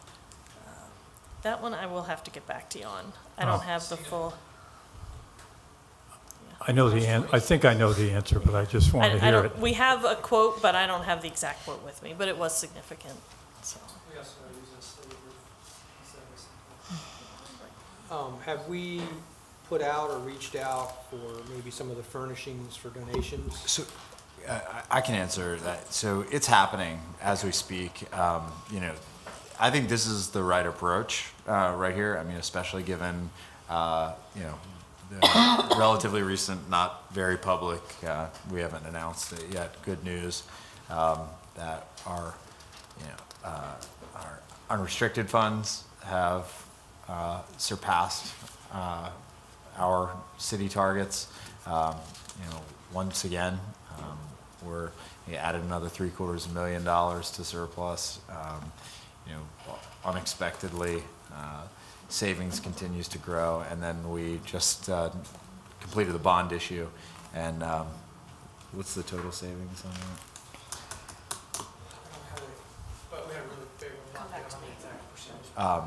That one I will have to get back to you on. I don't have the full. I know I think I know the answer, but I just want to I hear don't, it. we have a quote, but I don't have the exact quote with me, but it was significant, so. Have we put out or reached out for maybe some of the furnishings for donations? So, I can answer that. So it's happening as we speak. You know, I think this is the right approach right here. I mean, especially given, you know, the relatively recent, not very public, we haven't announced it yet, good news that our, you know, our unrestricted funds have surpassed our city targets. You know, once again, we added another $750,000 to surplus. You know, unexpectedly, savings continues to grow, and then we just completed the bond issue. And what's the total savings on that?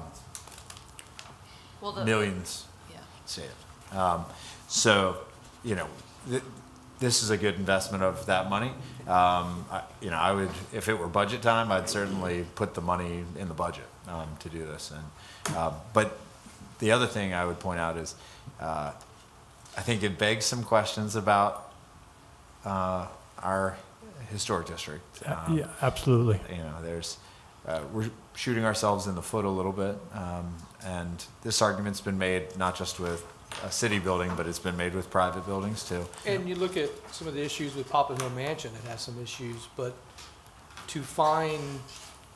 Well, Millions Yeah. saved. So, you know, this is a good investment of that money. You know, I would, if it were budget time, I'd certainly put the money in the budget to do this. And but the other thing I would point out is, I think it begs some questions about our historic district. Yeah, absolutely. You know, we're shooting ourselves in the foot a little bit, and this argument's been made not just with a city building, but it's been made with private buildings too. And you look at some of the issues with Poppin Hill Mansion, it has some issues, but to find,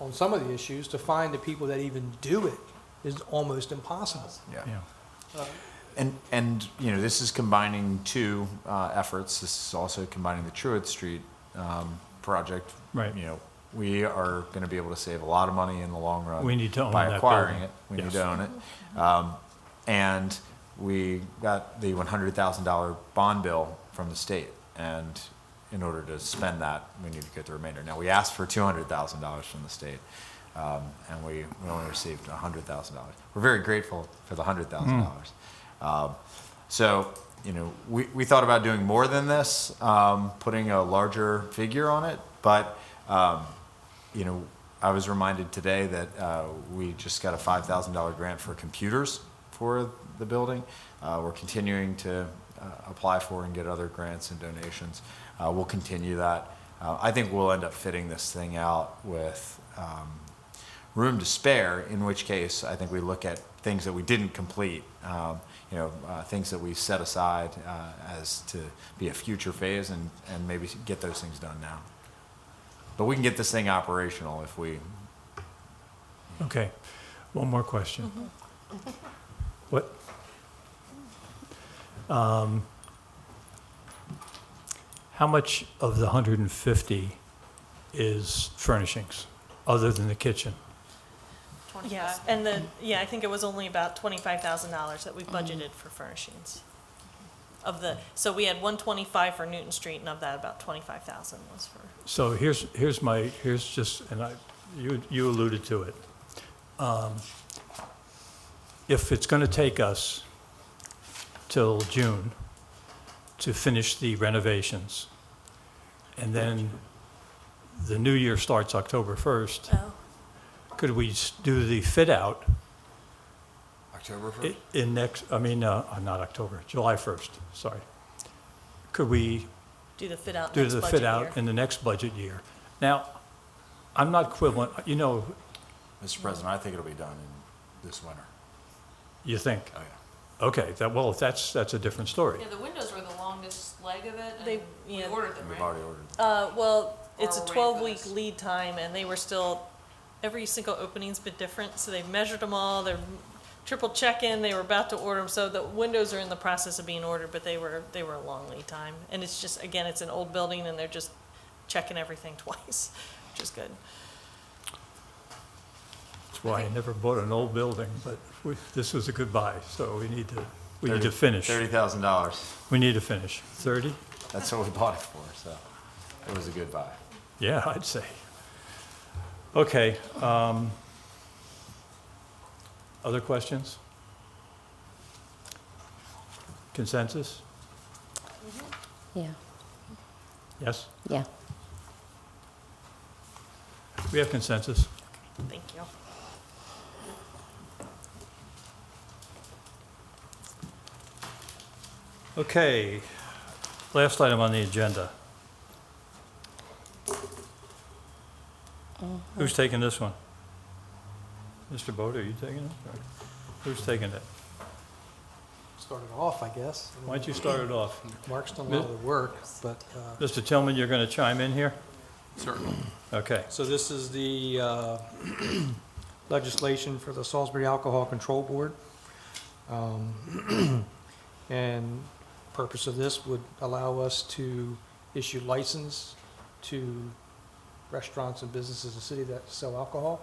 on some of the issues, to find the people that even do it is almost impossible. Yeah. And you know, this is combining two efforts. This is also combining the Truett Street project. Right. You know, we are going to be able to save a lot of money in the long run. We need to own by that acquiring building. it. We Yes. need to own it, and we got the $100,000 bond bill from the state, and in order to spend that, we need to get the remainder. Now, we asked for $200,000 from the state, and we only received $100,000. We're very grateful for the $100,000. So, you know, we thought about doing more than this, putting a larger figure on it, but, you know, I was reminded today that we just got a $5,000 grant for computers for the building. We're continuing to apply for and get other grants and donations. We'll continue that. I think we'll end up fitting this thing out with room to spare, in which case I think we look at things that we didn't complete, you know, things that we set aside as to be a future phase, and maybe get those things done now. But we can get this thing operational if we... Okay. One more question. What? How much of the 150 is furnishings, other than the kitchen? Yes, and I think it was only about $25,000 that we budgeted for furnishings. So we had 125 for Newton Street, and of that, about 25,000 was for. So here's just, and you alluded to it. If it's going to take us till June to finish the renovations. And then the new year starts October 1st. Oh, Could we do the fit-out October 1st? in next, not October, July 1st, sorry. Could we do the fit out do next the budget fit-out year. in the next budget year? Now, I'm not equivalent, Mr. President, I think it'll be done in this winter. you think? Oh, yeah. Okay, that's a different story. Yeah, the windows were the longest leg of it, They- and we yeah. ordered them, We've right? already ordered. Well, it's a Or we're waiting for 12-week this. lead time, and they were still, every single opening's been different, so they've measured them all, they're triple checking, they were about to order them, so the windows are in the process of being ordered, but they were a long lead time. And it's just, again, it's an old building, and they're just checking everything twice, which is good. That's why I never bought an old building, but this was a good buy, so we need to finish. $30,000. We need to finish. 30? That's what we bought it for, so it was a good buy. Yeah, I'd say. Okay. Other questions? Consensus? Yeah, Yes? yeah. We have consensus. Thank you. Okay. Last item on the agenda. Who's taking this one? Mr. Bode, are you taking it? Or who's taking it? Started off, I guess. Why don't you start it off? Mark's done a lot of the work, but, Mr. Tillman, you're going to chime in here? Certainly. Okay. so this is the legislation for the Salisbury Alcohol Control Board. And purpose of this would allow us to issue license to restaurants and businesses in the city that sell alcohol.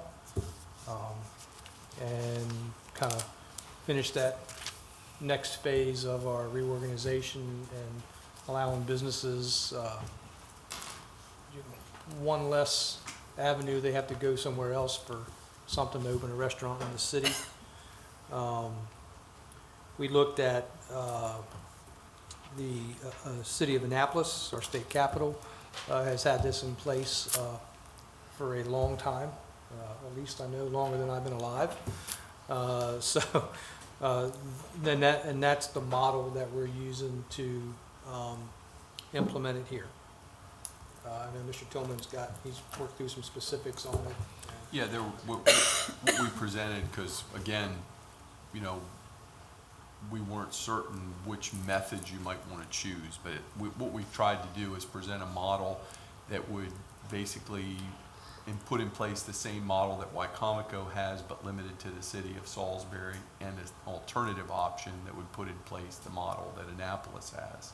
And kind of finish that next phase of our reorganization and allowing businesses, one less avenue, they have to go somewhere else for something to open a restaurant in the city. We looked at the city of Annapolis, our state capital, has had this in place for a long time, at least I know longer than I've been alive. Then that's the model that we're using to implement it here. I know Mr. Tillman's he's worked through some specifics on it. Yeah, what we presented, because again, we weren't certain which method you might want to choose, but what we've tried to do is present a model that would basically put in place the same model that Wycomico has, but limited to the city of Salisbury, and an alternative option that would put in place the model that Annapolis has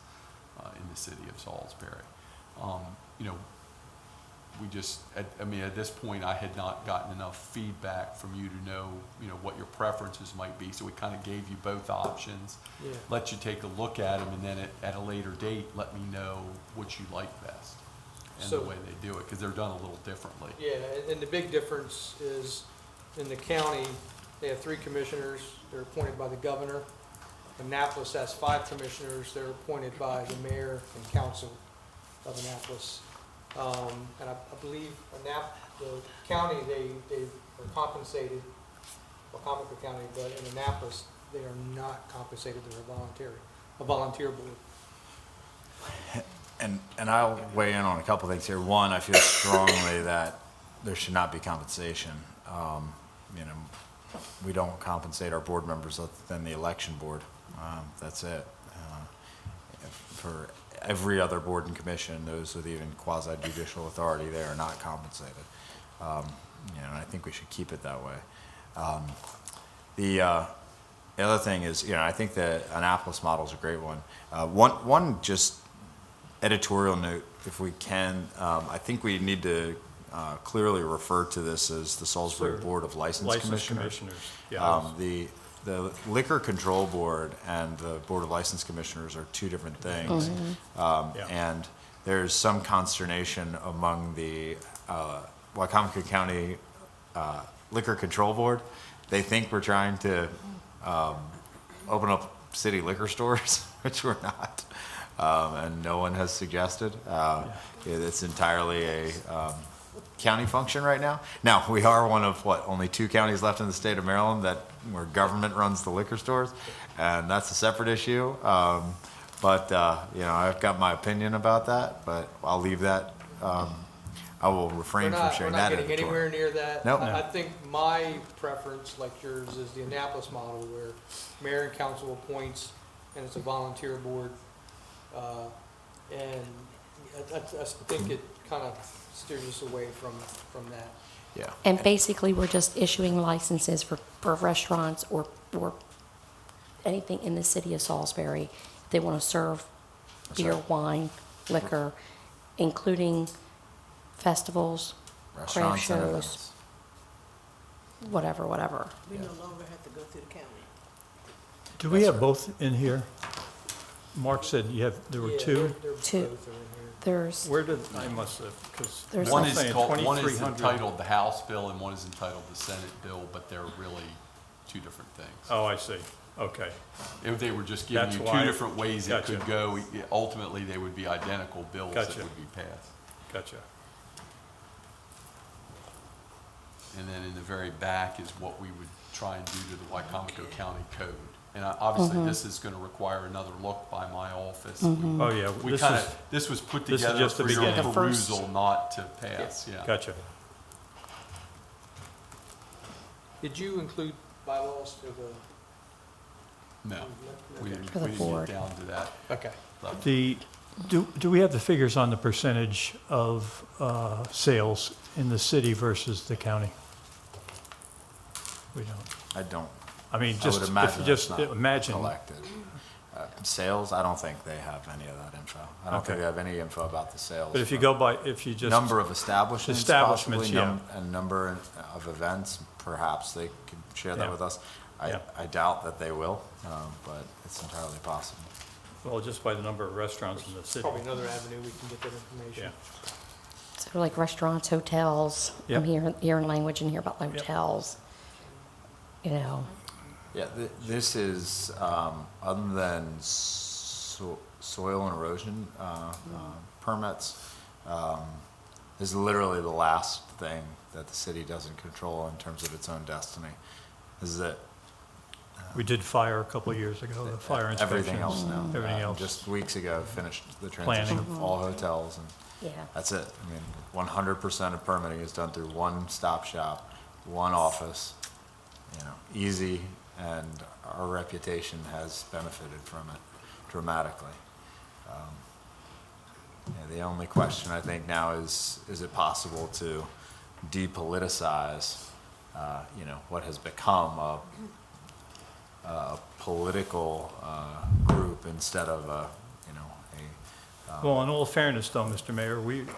in the city of Salisbury. We just, at this point, I had not gotten enough feedback from you to know, what your preferences might be. So we kind of gave you both options, Yeah. let you take a look at them, and then at a later date, let me know what you like best and the So- way they do it, because they're done a little differently. Yeah, and the big difference is in the county, they have 3 commissioners, they're appointed by the governor. Annapolis has 5 commissioners, they're appointed by the mayor and council of Annapolis. And I believe the county, they are compensated, Wycomico County, but in Annapolis, they are not compensated, they're a volunteer board. And I'll weigh in on a couple things here. One, I feel strongly that there should not be compensation. We don't compensate our board members other than the election board. That's it. For every other board and commission, those with even quasi-judicial authority, they are not compensated. And I think we should keep it that way. The other thing is, I think the Annapolis model is a great one. One just editorial note, if we can, I think we need to clearly refer to this as the Salisbury Sure. Board of License Licensed Commissioners. Yeah. The Liquor Control Board and the Board of License Commissioners are two different things. Yeah. And there's some consternation among the Wycomico County Liquor Control Board. They think we're trying to open up city liquor stores, which we're not. and no one has suggested. It's entirely a county function right now. Now, we are one of, only 2 counties left in the state of Maryland where government runs the liquor stores, and that's a separate issue. But I've got my opinion about that, but I'll leave that. I will refrain from sharing that. We're not getting anywhere near that. Nope. I think my preference, like yours, is the Annapolis model where mayor and council appoints and it's a volunteer board. And I think it kind of steers us away from that. Yeah. And basically, we're just issuing licenses for restaurants or anything in the city of Salisbury. They want to serve beer, wine, liquor, including festivals, craft Restaurants and shows, events. whatever. We no longer have to go through the county. Do we have both in here? Mark said there were Yeah, 2. they're Two. both are in here. There's, Where did, I must have, because There's One I'm is saying called, one is 2,300. entitled the House bill and one is entitled the Senate bill, but they're really 2 different things. Oh, I see. Okay. If they were just giving That's you why- 2 different ways it Gotcha. could go, ultimately they would be identical bills that Gotcha. would be passed. Gotcha. And then in the very back is what we would try and do to the Wycomico County Code. And obviously, this is going to require another look by my office. Oh, yeah. We This kind is- of, this was put this is together just the for your beginning. The first- perusal, not to pass, yeah. Gotcha. Did you include bylaws for the? No, we didn't For the we didn't board. get down to that Okay. level. Do we have the figures on the percentage of sales in the city versus the county? We don't. I don't. I mean, I just, would if imagine you that's just not imagine. collected. Sales, I don't think they have any of that info. I don't think Okay. they have any info about the sales. But if you go by, if you just. Number of establishments, Establishments, possibly, yeah. and number of events, perhaps they could share that Yeah. with us. Yeah. I doubt that they will, but it's entirely possible. Well, just by the number of restaurants in the city. Probably another avenue we can get that information. Yeah. so like restaurants, hotels. Yep. I'm hearing language in here about hotels. You know, Yeah, this is, other than soil and erosion permits, is literally the last thing that the city doesn't control in terms of its own destiny. Is that We did fire a couple of years ago, the fire inspections. everything else now. Everything else. Just weeks ago, finished the transition Planning. of all hotels, and yeah. that's it. I mean, 100% of permitting is done through one stop shop, one office, easy, and our reputation has benefited from it dramatically. The only question I think now is it possible to depoliticize, what has become a political group instead of Well, in all fairness though, Mr. Mayor, we've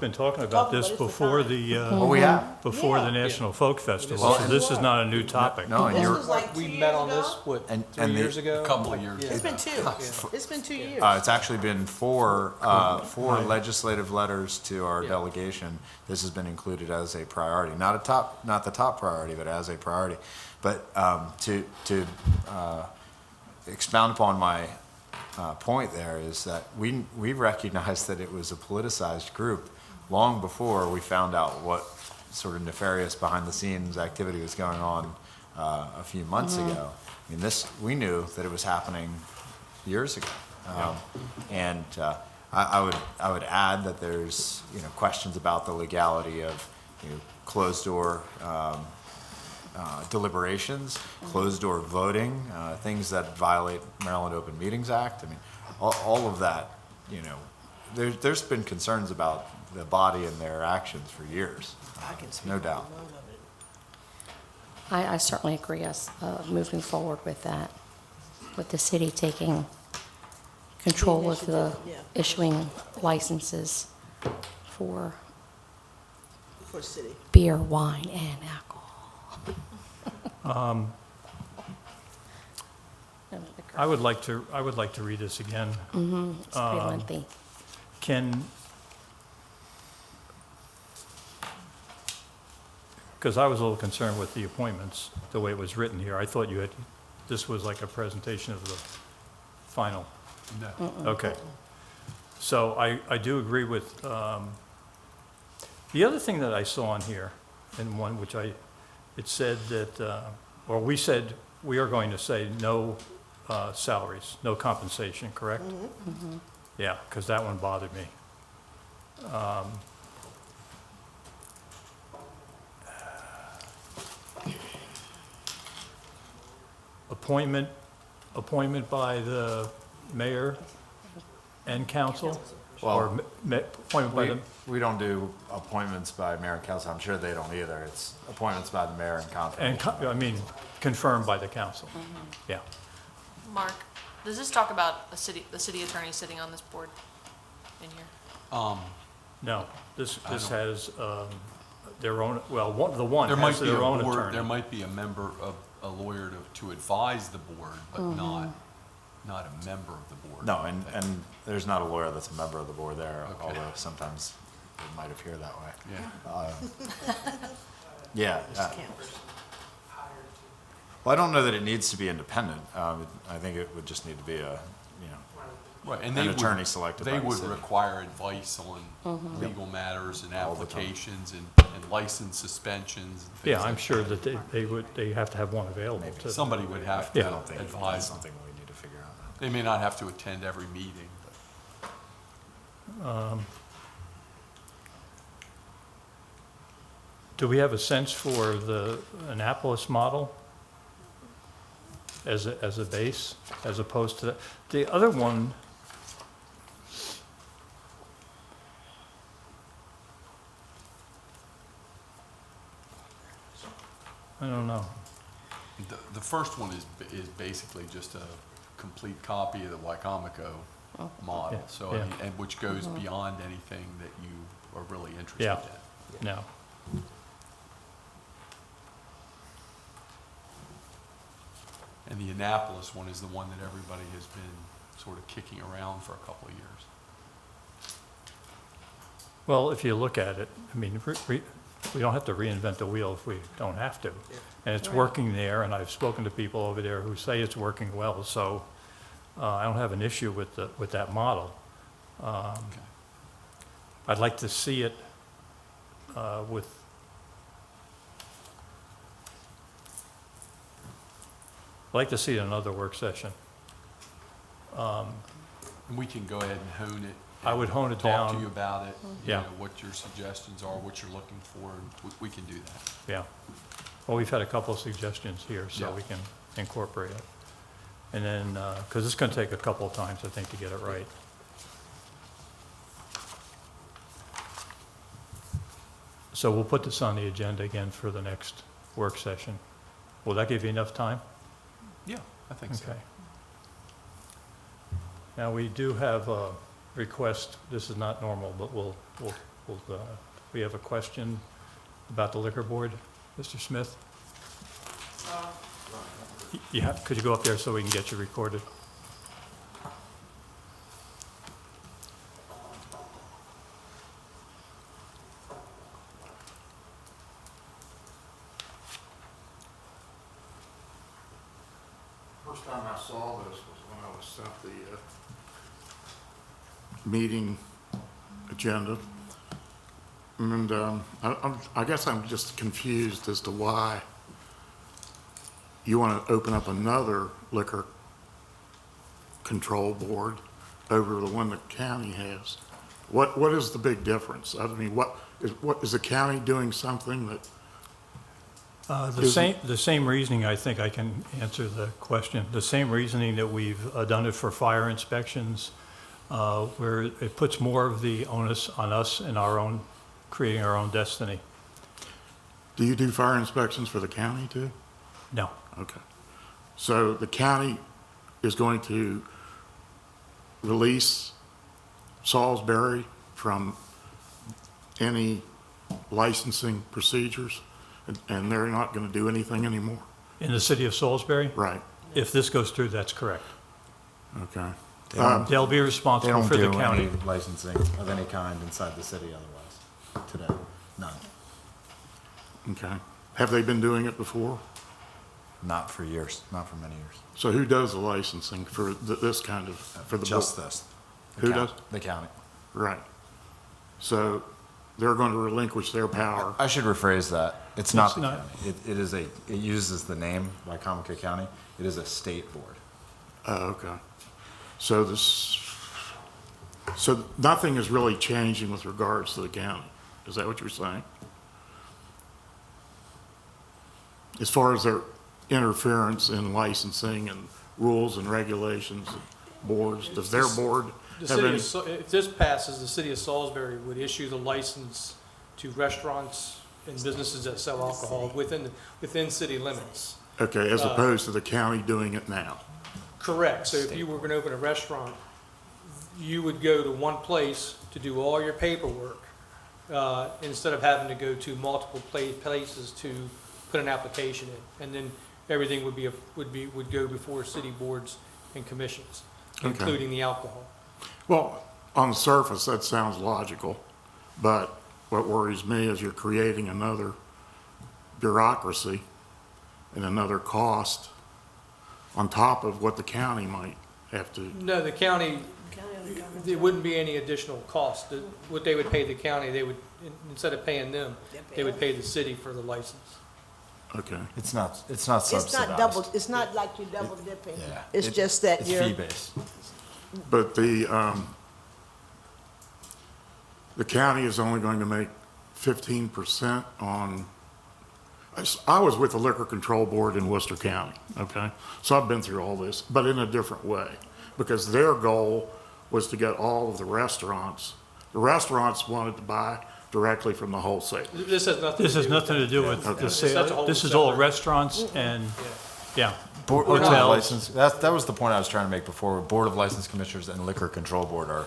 been talking about this before the, well, we have. before the Yeah. National Folk Festival, Well, so this is not a new topic. No, and This you're, was like 2 We years met on ago? this, what, And- 3 and the- years ago? A couple of years Yeah. It's been 2. It's been 2 years. it's actually been four legislative letters to our Yeah. delegation. This has been included as a priority, not the top priority, but as a priority. But to expound upon my point there is that we recognized that it was a politicized group long before we found out what sort of nefarious behind-the-scenes activity was going on a few months ago. I mean, we knew that it was happening years ago. And I would add that there's questions about the legality of closed-door deliberations, closed-door voting, things that violate Maryland Open Meetings Act. I mean, all of that, there's been concerns about the body and their actions for years, I can speak no on doubt. none of it. I certainly agree us moving forward with that, with the city taking control of the Yeah. issuing licenses for For city. beer, wine, and alcohol. I would like to read this again. It's pretty lengthy. Because I was a little concerned with the appointments, the way it was written here. I thought this was like a presentation of the final No. Okay. So I do agree with, the other thing that I saw on here, and one which it said that, or we said, we are going to say no salaries, no compensation, correct? Yeah, because that one bothered me. Appointment by the mayor and council? Or Well, appointment by the, We don't do appointments by mayor and council. I'm sure they don't either. It's appointments by the mayor and council. confirmed by the council? Yeah. Mark, does this talk about the city attorney sitting on this board in here? No, this has their own, well, the one There has might be a their own board, attorney. there might be a member of, a lawyer to advise the board, but not a member of the board. No, and there's not a lawyer that's a member of the board there, Okay. although sometimes it might appear that way. Yeah. Yeah. Well, I don't know that it needs to be independent. I think it would just need to be Right, and an they attorney would, selected by they the would city. require advice on legal matters and All the time. applications and license suspensions and things Yeah, I'm like sure that. that they have to have one available to. Somebody would have I Yeah. to don't think that's advise them. something we need to figure out. They may not have to attend every meeting, but. Do we have a sense for the Annapolis model as a base, as opposed to, the other one? I don't know. The first one is basically just a complete copy of the Wycomico model, Yeah, so, yeah. and which goes beyond anything that you are really interested Yeah. in. No. And the Annapolis one is the one that everybody has been sort of kicking around for a couple of years. Well, if you look at it, I mean, we don't have to reinvent the wheel if we don't have to. And it's working there, and I've spoken to people over there who say it's working well, so I don't have an issue with that model. I'd like to see it with, I'd like to see it in another work session. And we can go ahead and hone it. I would hone it Talk to down. you about it, Yeah. what your suggestions are, what you're looking for, and we can do that. Yeah. Well, we've had a couple of suggestions here, so Yeah. we can incorporate it. And then, because it's going to take a couple of times, I think, to get it right. So we'll put this on the agenda again for the next work session. Will that give you enough time? Yeah, I think so. Okay. Now, we do have a request, this is not normal, but we have a question about the liquor board. Mr. Smith? Yeah, could you go up there so we can get you recorded? First time I saw this was when I was sent the meeting agenda. And I guess I'm just confused as to why you want to open up another liquor control board over the one the county has. What is the big difference? I mean, what is the county doing something that? The same reasoning, I think I can answer the question. The same reasoning that we've done it for fire inspections, where it puts more of the onus on us in our own, creating our own destiny. Do you do fire inspections for the county too? No. Okay. So the county is going to release Salisbury from any licensing procedures, and they're not going to do anything anymore? In the city of Salisbury? Right. If this goes through, that's correct. Okay. They'll be They responsible don't for the do county. any licensing of any kind inside the city otherwise today. None. Okay. Have they been doing it before? not for years, not for many years. So who does the licensing for this kind of, for the? Just this. Who does? The county. Right. So they're going to relinquish their power. I should rephrase that. It's not the not. county. It is it uses the name Wycomico County. It is a state board. Oh, okay. So so nothing is really changing with regards to the county. Is that what you're saying? As far as their interference in licensing and rules and regulations, and boards, does their board The have city any? of, if this passes, the city of Salisbury would issue the license to restaurants and businesses that sell alcohol within city limits. Okay, as opposed to the county doing it now? Correct. So if you were gonna open a restaurant, you would go to one place to do all your paperwork, instead of having to go to multiple places to put an application in. And then everything would go before city boards and commissions, Okay. including the alcohol. Well, on the surface, that sounds logical, but what worries me is you're creating another bureaucracy and another cost on top of what the county might have to. No, the county, there wouldn't be any additional cost. What they would pay the county, they would, instead of paying them, they would pay the city for the license. Okay. It's not It's subsidized. not double, it's not like you're double dipping. Yeah. It's just that It's you're, fee-based. But the county is only going to make 15% on, I was with the Liquor Control Board in Worcester County, okay? So I've been through all this, but in a different way, because their goal was to get all of the restaurants wanted to buy directly from the wholesaler. This has nothing. This has nothing to do with the It's such a sale. whole This is all separate- restaurants and, yeah. Board We're of not- license. That was the point I was trying to make before. Board of License Commissioners and Liquor Control Board are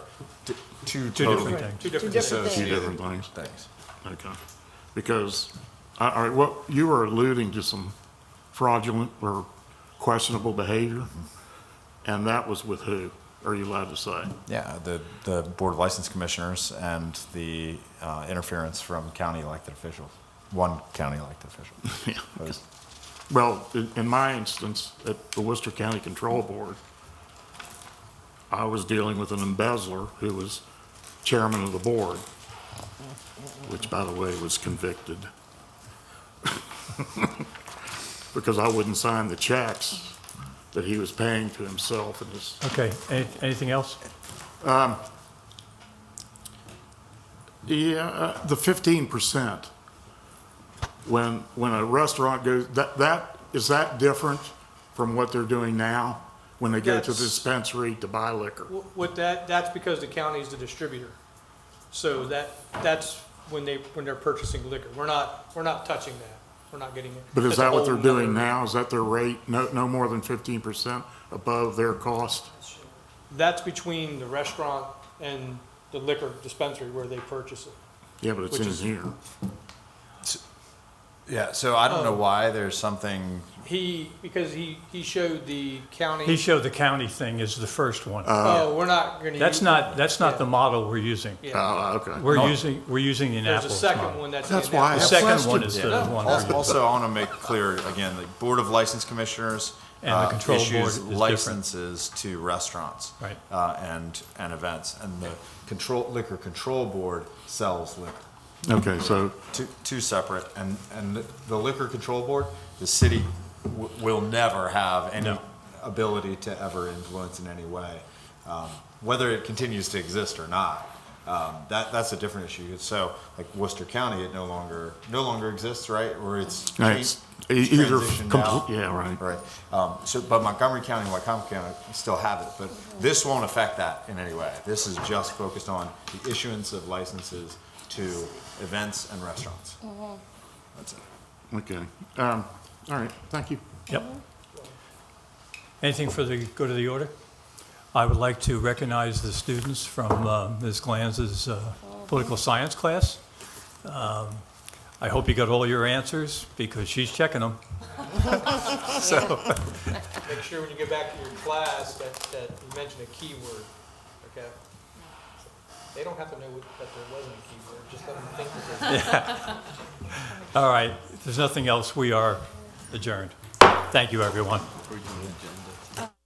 two totally different things. Two different Two different things. Two things. different things. things. Okay. Because, all right, what, you were alluding to some fraudulent or questionable behavior, and that was with who? Are you allowed to say? Yeah, the Board of License Commissioners and the interference from county elected officials. One county elected official. Yeah. Was- Well, in my instance, at the Worcester County Control Board, I was dealing with an embezzler who was chairman of the board, which, by the way, was convicted. Because I wouldn't sign the checks that he was paying to himself and his. Okay, anything else? Yeah, the 15%, when a restaurant goes, is that different from what they're doing now? When they go to the That's- dispensary to buy liquor? With that's because the county is the distributor. So that's when they're purchasing liquor. We're not touching that. We're not getting it. But is That's a that what they're whole doing nother- now? Is that their rate, no more than 15% above their cost? That's between the restaurant and the liquor dispensary where they purchase it. Yeah, but it's Which in is- here. Yeah, so I don't know why there's something. Because he showed the county. He showed the county thing as the first one. Oh, we're not gonna. That's use- not yeah, the model we're using. Yeah. Oh, okay. We're using the There's a Annapolis second model. one that's. That's the why I The have Annapolis. second one is the Yeah. one we're using. Also, I want to make clear again, the Board of License Commissioners And the control board issues is different. licenses to restaurants, Right. and events, and the Liquor Control Board sells liquor. Okay, so, Two separate, and the Liquor Control Board, the city will never have any No. ability to ever influence in any way, whether it continues to exist or not. That's a different issue. So, like Worcester County, it no longer exists, right? Or it's it's either, transitioned out. yeah, right. Right. But Montgomery County and Wycomico County still have it, but this won't affect that in any way. This is just focused on the issuance of licenses to events and restaurants. That's it. Okay. All right, thank you. Yep. Anything for the good of the order? I would like to recognize the students from Ms. Glanz's political science class. I hope you got all your answers because she's checking them. So, Make sure when you get back to your class that you mention a keyword, okay? They don't have to know that there wasn't a keyword, just let them think that there's. all right, if there's nothing else, we are adjourned. Thank you, everyone. Before we do the agenda.